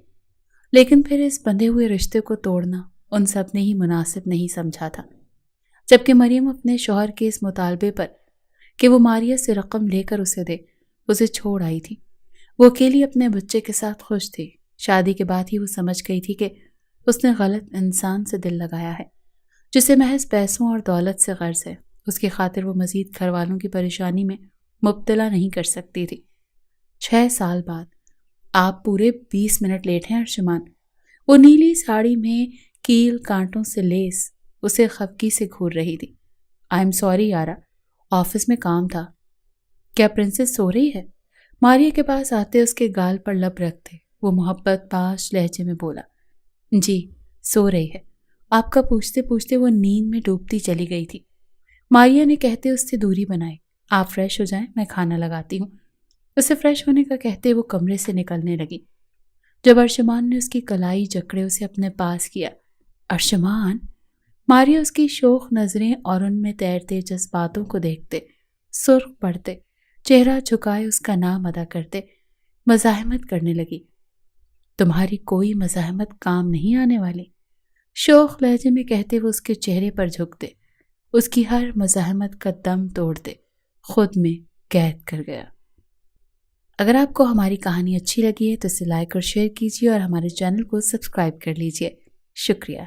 لیکن پھر اس بندھے ہوئے رشتے کو توڑنا ان سب نے ہی مناسب نہیں سمجھا تھا۔ جبکہ مریم اپنے شوہر کے اس مطالبے پر کہ وہ ماریا سے رقم لے کر اسے دے، اسے چھوڑ آئی تھی۔ وہ اکیلی اپنے بچے کے ساتھ خوش تھی۔ شادی کے بعد ہی وہ سمجھ گئی تھی کہ اس نے غلط انسان سے دل لگایا ہے، جسے محض پیسوں اور دولت سے غرض ہے۔ اس کی خاطر وہ مزید گھر والوں کی پریشانی میں مبتلا نہیں کر سکتی تھی۔ 6 سال بعد آپ پورے 20 منٹ لیٹ ہیں ارشمان۔ وہ نیلی ساڑی میں کیل کانٹوں سے لیس اسے خفگی سے گھور رہی تھی۔ آئی ایم سوری یارا، آفس میں کام تھا۔ کیا پرنسس سو رہی ہے؟ ماریا کے پاس آتے اس کے گال پر لب رکھتے وہ محبت پاش لہجے میں بولا۔ جی سو رہی ہے، آپ کا پوچھتے پوچھتے وہ نیند میں ڈوبتی چلی گئی تھی۔ ماریا نے کہتے اس سے دوری بنائی۔ آپ فریش ہو جائیں، میں کھانا لگاتی ہوں۔ اسے فریش ہونے کا کہتے وہ کمرے سے نکلنے لگی۔ جب ارشمان نے اس کی کلائی جکڑے اسے اپنے پاس کیا، ارشمان! ماریا اس کی شوخ نظریں اور ان میں تیرتے جذباتوں کو دیکھتے سرخ پڑتے چہرہ جھکائے اس کا نام ادا کرتے مزاحمت کرنے لگی۔ تمہاری کوئی مزاحمت کام نہیں آنے والی، شوخ لہجے میں کہتے وہ اس کے چہرے پر جھکتے اس کی ہر مزاحمت کا دم توڑتے خود میں قید کر گیا۔ اگر آپ کو ہماری کہانی اچھی لگی ہے تو اسے لائک اور شیئر کیجیے اور ہمارے چینل کو سبسکرائب کر لیجیے۔ شکریہ۔